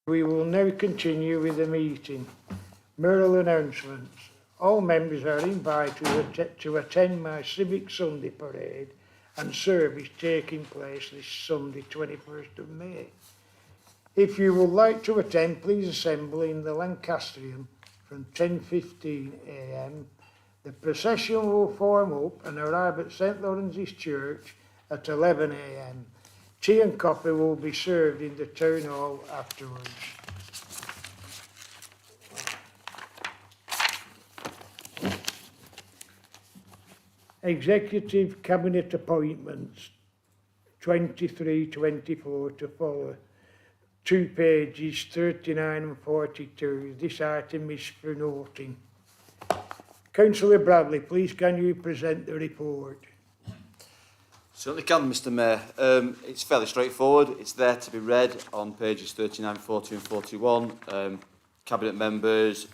We will now continue with the meeting. Mayoral announcements. All members are invited to attend my Civic Sunday Parade and service taking place this Sunday, 21st of May. If you would like to attend, please assemble in the Lancastrium from 10:15 a.m. The procession will form up and arrive at St Lawrence's Church at 11 a.m. Tea and coffee will be served in the town hall afterwards. Executive Cabinet appointments 23-24 to follow. 2 pages 39 and 42. This item is for noting. Councillor Bradley, please can you present the report? Certainly can, Mr Mayor. It's fairly straightforward. It's there to be read on pages 39, 40 and 41. Cabinet members,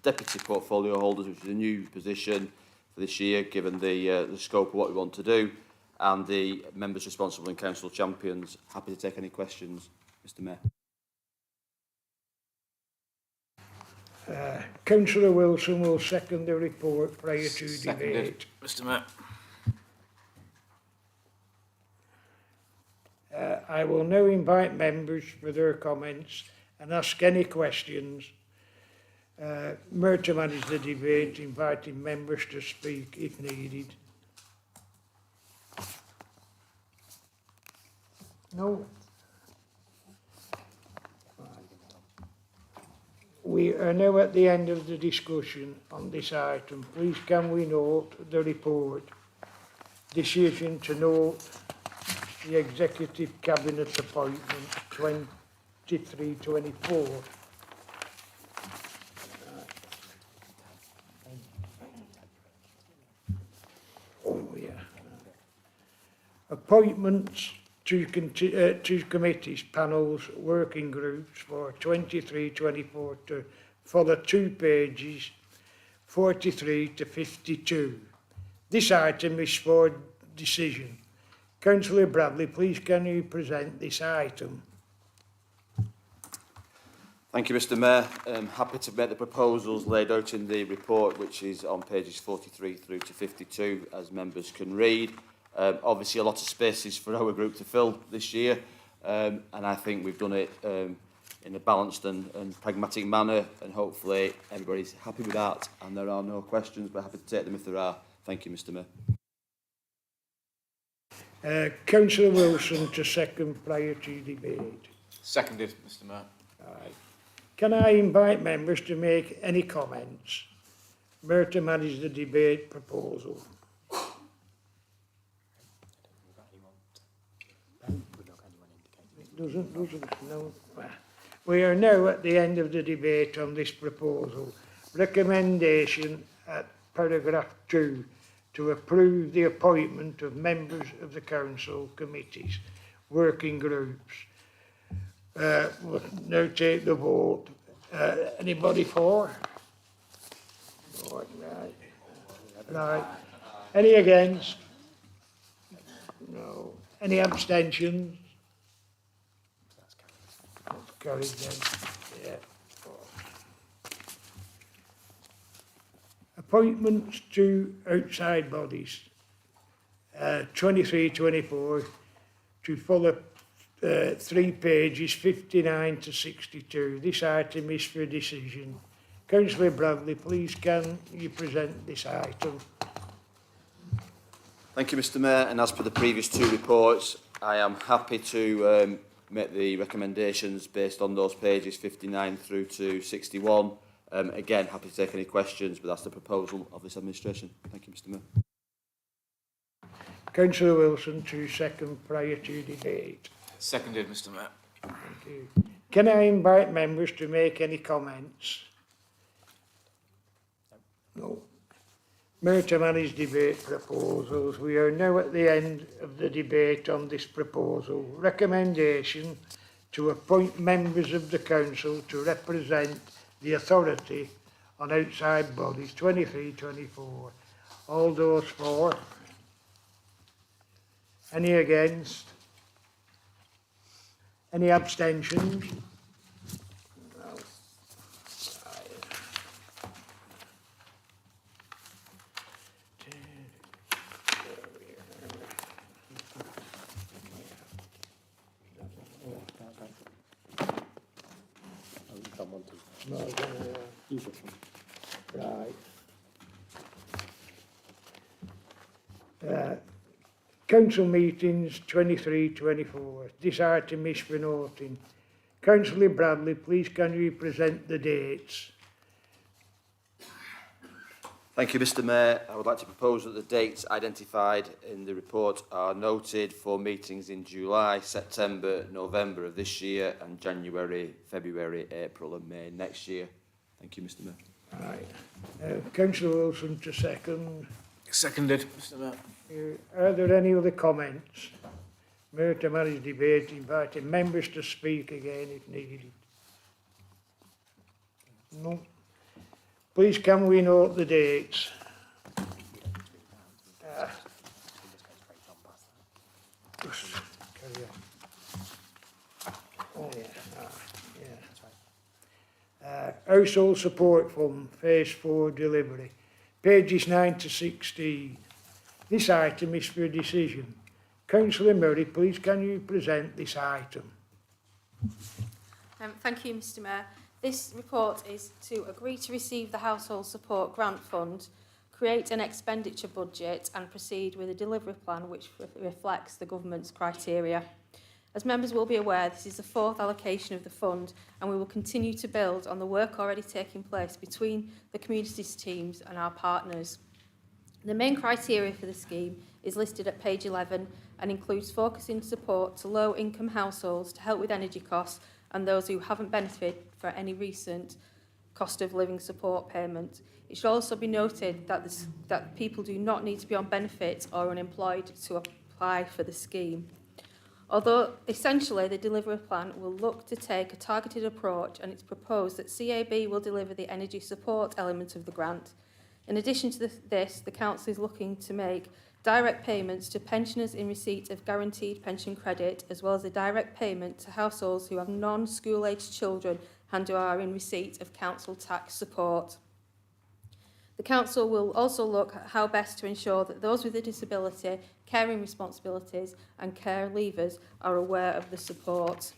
deputy portfolio holders, which is a new position for this year, given the scope of what we want to do, and the members responsible and council champions. Happy to take any questions, Mr Mayor. Councillor Wilson will second the report prior to debate. Mr Mayor. I will now invite members for their comments and ask any questions. Mayor to manage the debate, inviting members to speak if needed. No? We are now at the end of the discussion on this item. Please can we note the report, decision to note the Executive Cabinet appointment 23-24. Oh yeah. Appointments to committees, panels, working groups for 23-24 to follow 2 pages 43 to 52. This item is for decision. Councillor Bradley, please can you present this item? Thank you, Mr Mayor. I'm happy to make the proposals laid out in the report, which is on pages 43 through to 52, as members can read. Obviously, a lot of spaces for our group to fill this year, and I think we've done it in a balanced and pragmatic manner, and hopefully everybody's happy with that, and there are no questions, but happy to take them if there are. Thank you, Mr Mayor. Councillor Wilson to second prior to debate. Seconded, Mr Mayor. Right. Can I invite members to make any comments? Mayor to manage the debate proposal. No. We are now at the end of the debate on this proposal. Recommendation at paragraph 2 to approve the appointment of members of the council committees, working groups. We'll now take the vote. Anybody for? Right. Any against? No. Any abstentions? That's carried then. Yeah. Appointments to outside bodies. 23-24 to follow 3 pages 59 to 62. This item is for decision. Councillor Bradley, please can you present this item? Thank you, Mr Mayor, and as per the previous 2 reports, I am happy to make the recommendations based on those pages 59 through to 61. Again, happy to take any questions, but that's the proposal of this administration. Thank you, Mr Mayor. Councillor Wilson to second prior to debate. Seconded, Mr Mayor. Thank you. Can I invite members to make any comments? No. Mayor to manage debate proposals. We are now at the end of the debate on this proposal. Recommendation to appoint members of the council to represent the authority on outside bodies 23-24. All those for? Any against? Any abstentions? No. Right. Council meetings 23-24. This item is for noting. Councillor Bradley, please can you present the dates? Thank you, Mr Mayor. I would like to propose that the dates identified in the report are noted for meetings in July, September, November of this year, and January, February, April and May next year. Thank you, Mr Mayor. Right. Councillor Wilson to second. Seconded, Mr Mayor. Are there any other comments? Mayor to manage debate, inviting members to speak again if needed. No. Please can we note the dates? Carry on. Oh yeah. Household Support Fund, Phase 4 delivery. Pages 9 to 16. This item is for decision. Councillor Murray, please can you present this item? Thank you, Mr Mayor. This report is to agree to receive the Household Support Grant Fund, create an expenditure budget and proceed with a delivery plan which reflects the government's criteria. As members will be aware, this is the fourth allocation of the fund and we will continue to build on the work already taking place between the communities teams and our partners. The main criteria for the scheme is listed at page 11 and includes focusing support to low-income households to help with energy costs and those who haven't benefited for any recent cost of living support payment. It should also be noted that people do not need to be on benefits or unemployed to apply for the scheme. Although essentially the delivery plan will look to take a targeted approach and it's proposed that CAB will deliver the energy support element of the grant. In addition to this, the Council is looking to make direct payments to pensioners in receipt of guaranteed pension credit as well as a direct payment to households who have non-school aged children and who are in receipt of council tax support. The Council will also look at how best to ensure that those with a disability, caring responsibilities and care leavers are aware of the support.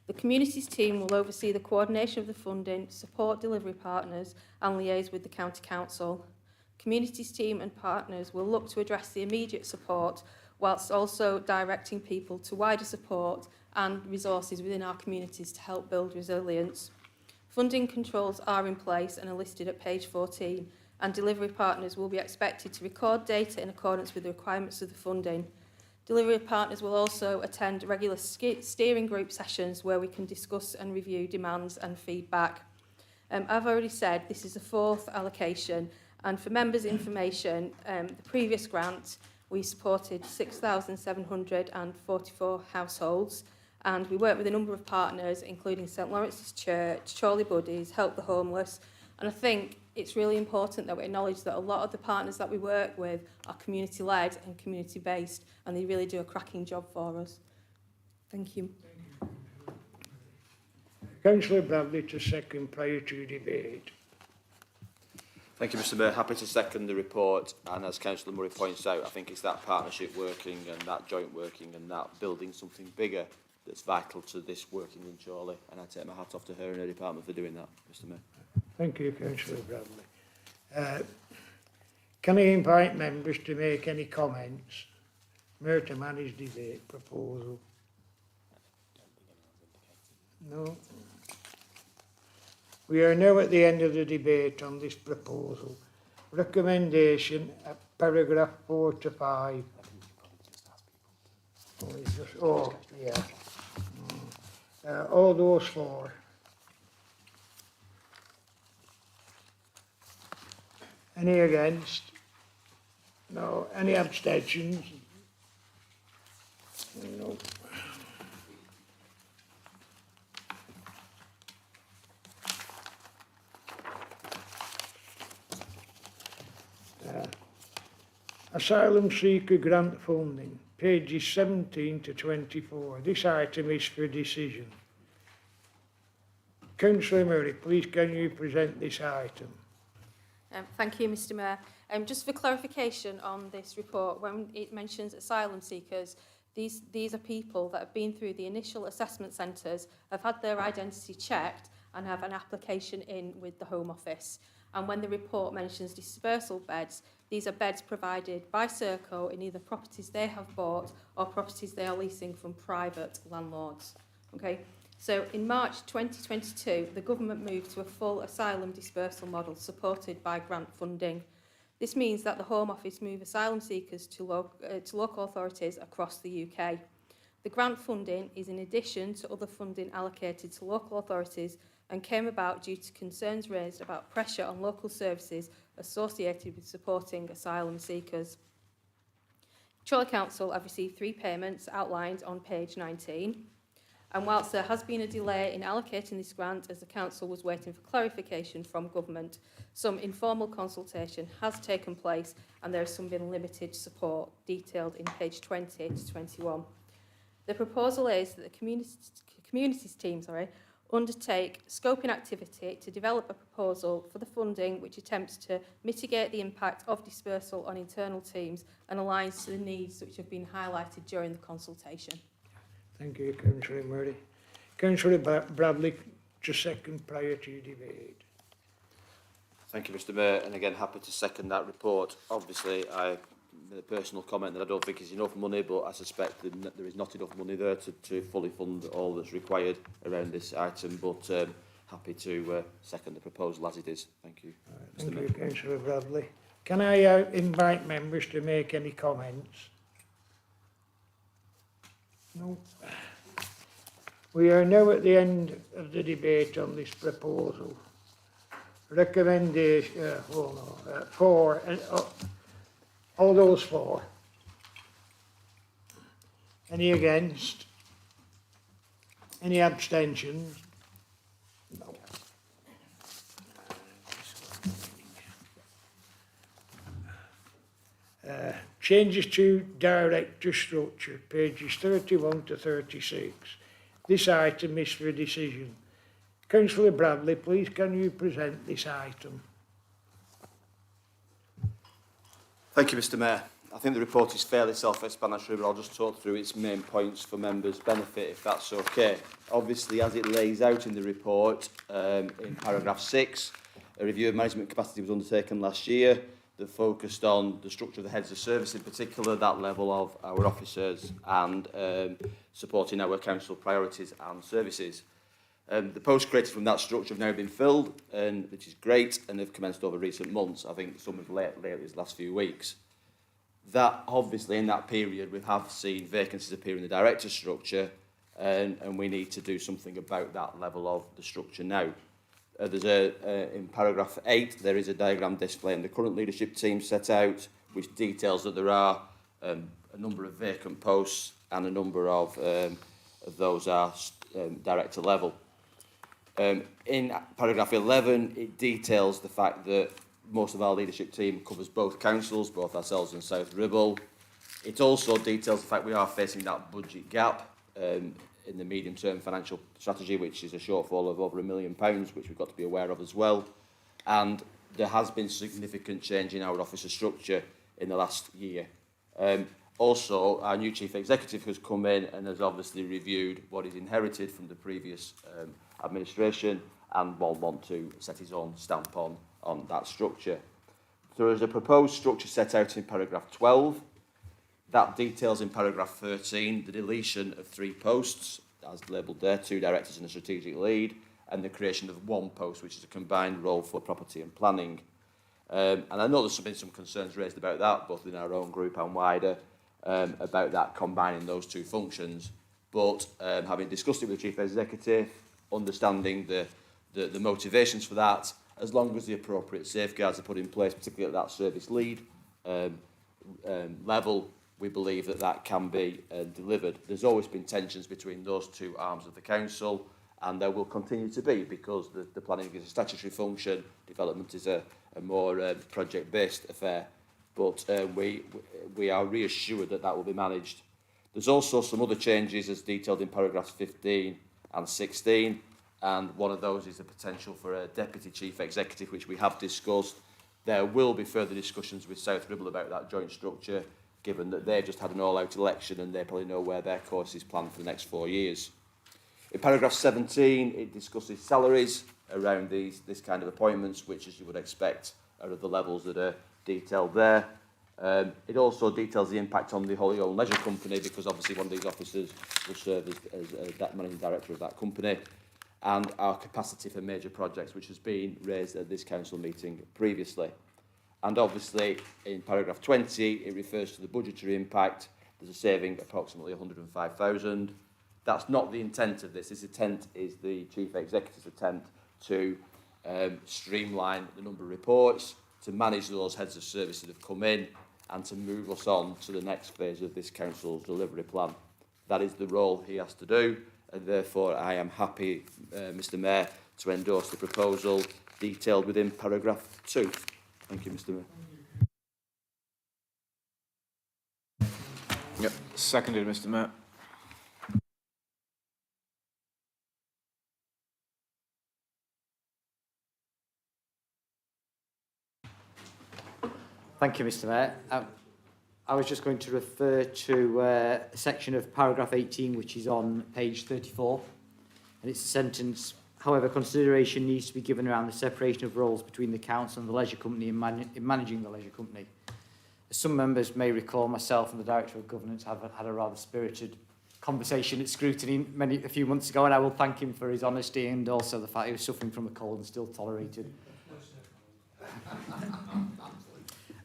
The Communities team will oversee the coordination of the funding, support delivery partners and liaise with the County Council. Communities team and partners will look to address the immediate support whilst also directing people to wider support and resources within our communities to help build resilience. Funding controls are in place and are listed at page 14 and delivery partners will be expected to record data in accordance with the requirements of the funding. Delivery partners will also attend regular steering group sessions where we can discuss and review demands and feedback. I've already said this is the fourth allocation and for members' information, the previous grant we supported 6,744 households and we worked with a number of partners including St Lawrence's Church, Chorley Buddies, Help the Homeless and I think it's really important that we acknowledge that a lot of the partners that we work with are community-led and community-based and they really do a cracking job for us. Thank you. Councillor Bradley to second prior to debate. Thank you, Mr Mayor. Happy to second the report and as Councillor Murray points out, I think it's that partnership working and that joint working and that building something bigger that's vital to this working in Chorley and I take my hat off to her and her department for doing that, Mr Mayor. Thank you, Councillor Bradley. Can I invite members to make any comments? Mayor to manage debate proposal. No. We are now at the end of the debate on this proposal. Recommendation at paragraph 4 to 5. All those for. Any against? No. Any abstentions? No. Asylum seeker grant funding, pages 17 to 24. This item is for decision. Councillor Murray, please can you present this item? Thank you, Mr Mayor. Just for clarification on this report, when it mentions asylum seekers, these are people that have been through the initial assessment centres, have had their identity checked and have an application in with the Home Office. And when the report mentions dispersal beds, these are beds provided by Serco in either properties they have bought or properties they are leasing from private landlords. Okay? So in March 2022, the government moved to a full asylum dispersal model supported by grant funding. This means that the Home Office move asylum seekers to local authorities across the UK. The grant funding is in addition to other funding allocated to local authorities and came about due to concerns raised about pressure on local services associated with supporting asylum seekers. Chorley Council have received 3 payments outlined on page 19. And whilst there has been a delay in allocating this grant as the Council was waiting for clarification from Government, some informal consultation has taken place and there has some been limited support, detailed in page 20 to 21. The proposal is that the communities team undertake scoping activity to develop a proposal for the funding which attempts to mitigate the impact of dispersal on internal teams and aligns to the needs which have been highlighted during the consultation. Thank you, Councillor Murray. Councillor Bradley, to second prior to debate. Thank you, Mr Mayor, and again, happy to second that report. Obviously, I made a personal comment that I don't think is enough money, but I suspect that there is not enough money there to fully fund all that's required around this item, but happy to second the proposal as it is. Thank you, Mr Mayor. Thank you, Councillor Bradley. Can I invite members to make any comments? No. We are now at the end of the debate on this proposal. Recommendation, four, all those for. Any against? Any abstentions? No. Changes to director structure, pages 31 to 36. This item is for decision. Councillor Bradley, please can you present this item? Thank you, Mr Mayor. I think the report is fairly self-explanatory, but I'll just talk through its main points for members' benefit, if that's okay. Obviously, as it lays out in the report, in paragraph 6, a review of management capacity was undertaken last year that focused on the structure of the heads of service, in particular that level of our officers and supporting our council priorities and services. The posts created from that structure have now been filled, which is great, and have commenced over recent months. I think some of lately these last few weeks. That obviously in that period we have seen vacancies appear in the director structure, and we need to do something about that level of the structure now. In paragraph 8 there is a diagram displaying the current leadership team set out, which details that there are a number of vacant posts and a number of those are director level. In paragraph 11, it details the fact that most of our leadership team covers both councils, both ourselves and South Ribble. It also details the fact we are facing that budget gap in the medium-term financial strategy, which is a shortfall of over £1 million, which we've got to be aware of as well. And there has been significant change in our officer structure in the last year. Also, our new Chief Executive has come in and has obviously reviewed what is inherited from the previous administration and will want to set his own stamp on that structure. There is a proposed structure set out in paragraph 12. That details in paragraph 13 the deletion of 3 posts, as labelled there, 2 directors and a strategic lead, and the creation of 1 post, which is a combined role for property and planning. And I know there's been some concerns raised about that, both in our own group and wider, about that combining those 2 functions. But having discussed it with the Chief Executive, understanding the motivations for that, as long as the appropriate safeguards are put in place, particularly at that service lead level, we believe that that can be delivered. There's always been tensions between those 2 arms of the council, and there will continue to be, because the planning is a statutory function, development is a more project-based affair. But we are reassured that that will be managed. There's also some other changes as detailed in paragraphs 15 and 16, and one of those is the potential for a Deputy Chief Executive, which we have discussed. There will be further discussions with South Ribble about that joint structure, given that they've just had an all-out election and they probably know where their course is planned for the next 4 years. In paragraph 17, it discusses salaries around this kind of appointments, which, as you would expect, are at the levels that are detailed there. It also details the impact on the wholly owned leisure company, because obviously one of these officers will serve as that managing director of that company, and our capacity for major projects, which has been raised at this council meeting previously. And obviously, in paragraph 20, it refers to the budgetary impact. There's a saving of approximately 105,000. That's not the intent of this. This intent is the Chief Executive's attempt to streamline the number of reports, to manage those heads of service that have come in, and to move us on to the next phase of this council's delivery plan. That is the role he has to do, and therefore I am happy, Mr Mayor, to endorse the proposal detailed within paragraph 2. Thank you, Mr Mayor. Yep, seconded, Mr Mayor. Thank you, Mr Mayor. I was just going to refer to a section of paragraph 18, which is on page 34. And it's a sentence, however, consideration needs to be given around the separation of roles between the council and the leisure company in managing the leisure company. As some members may recall, myself and the Director of Governance have had a rather spirited conversation at scrutiny a few months ago, and I will thank him for his honesty and also the fact he was suffering from a cold and still tolerated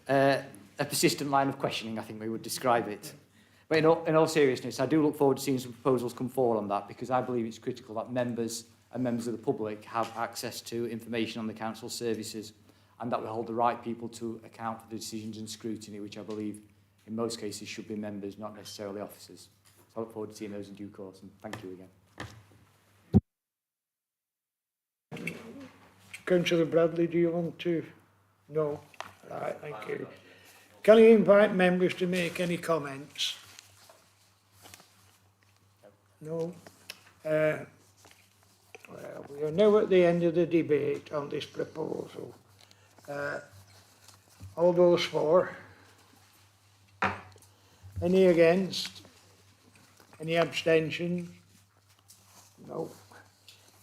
a persistent line of questioning, I think we would describe it. But in all seriousness, I do look forward to seeing some proposals come forward on that, because I believe it's critical that members and members of the public have access to information on the council services, and that we hold the right people to account for the decisions and scrutiny, which I believe in most cases should be members, not necessarily officers. So I look forward to seeing those in due course, and thank you again. Councillor Bradley, do you want to? No? Right, thank you. Can I invite members to make any comments? No? Well, we are now at the end of the debate on this proposal. All those for? Any against? Any abstentions? No.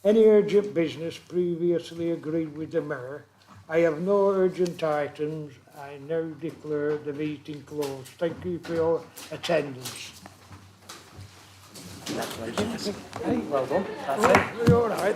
Any urgent business previously agreed with the Mayor? I have no urgent items. I now declare the meeting closed. Thank you for your attendance. Congratulations. Well done. That's it. You're all right.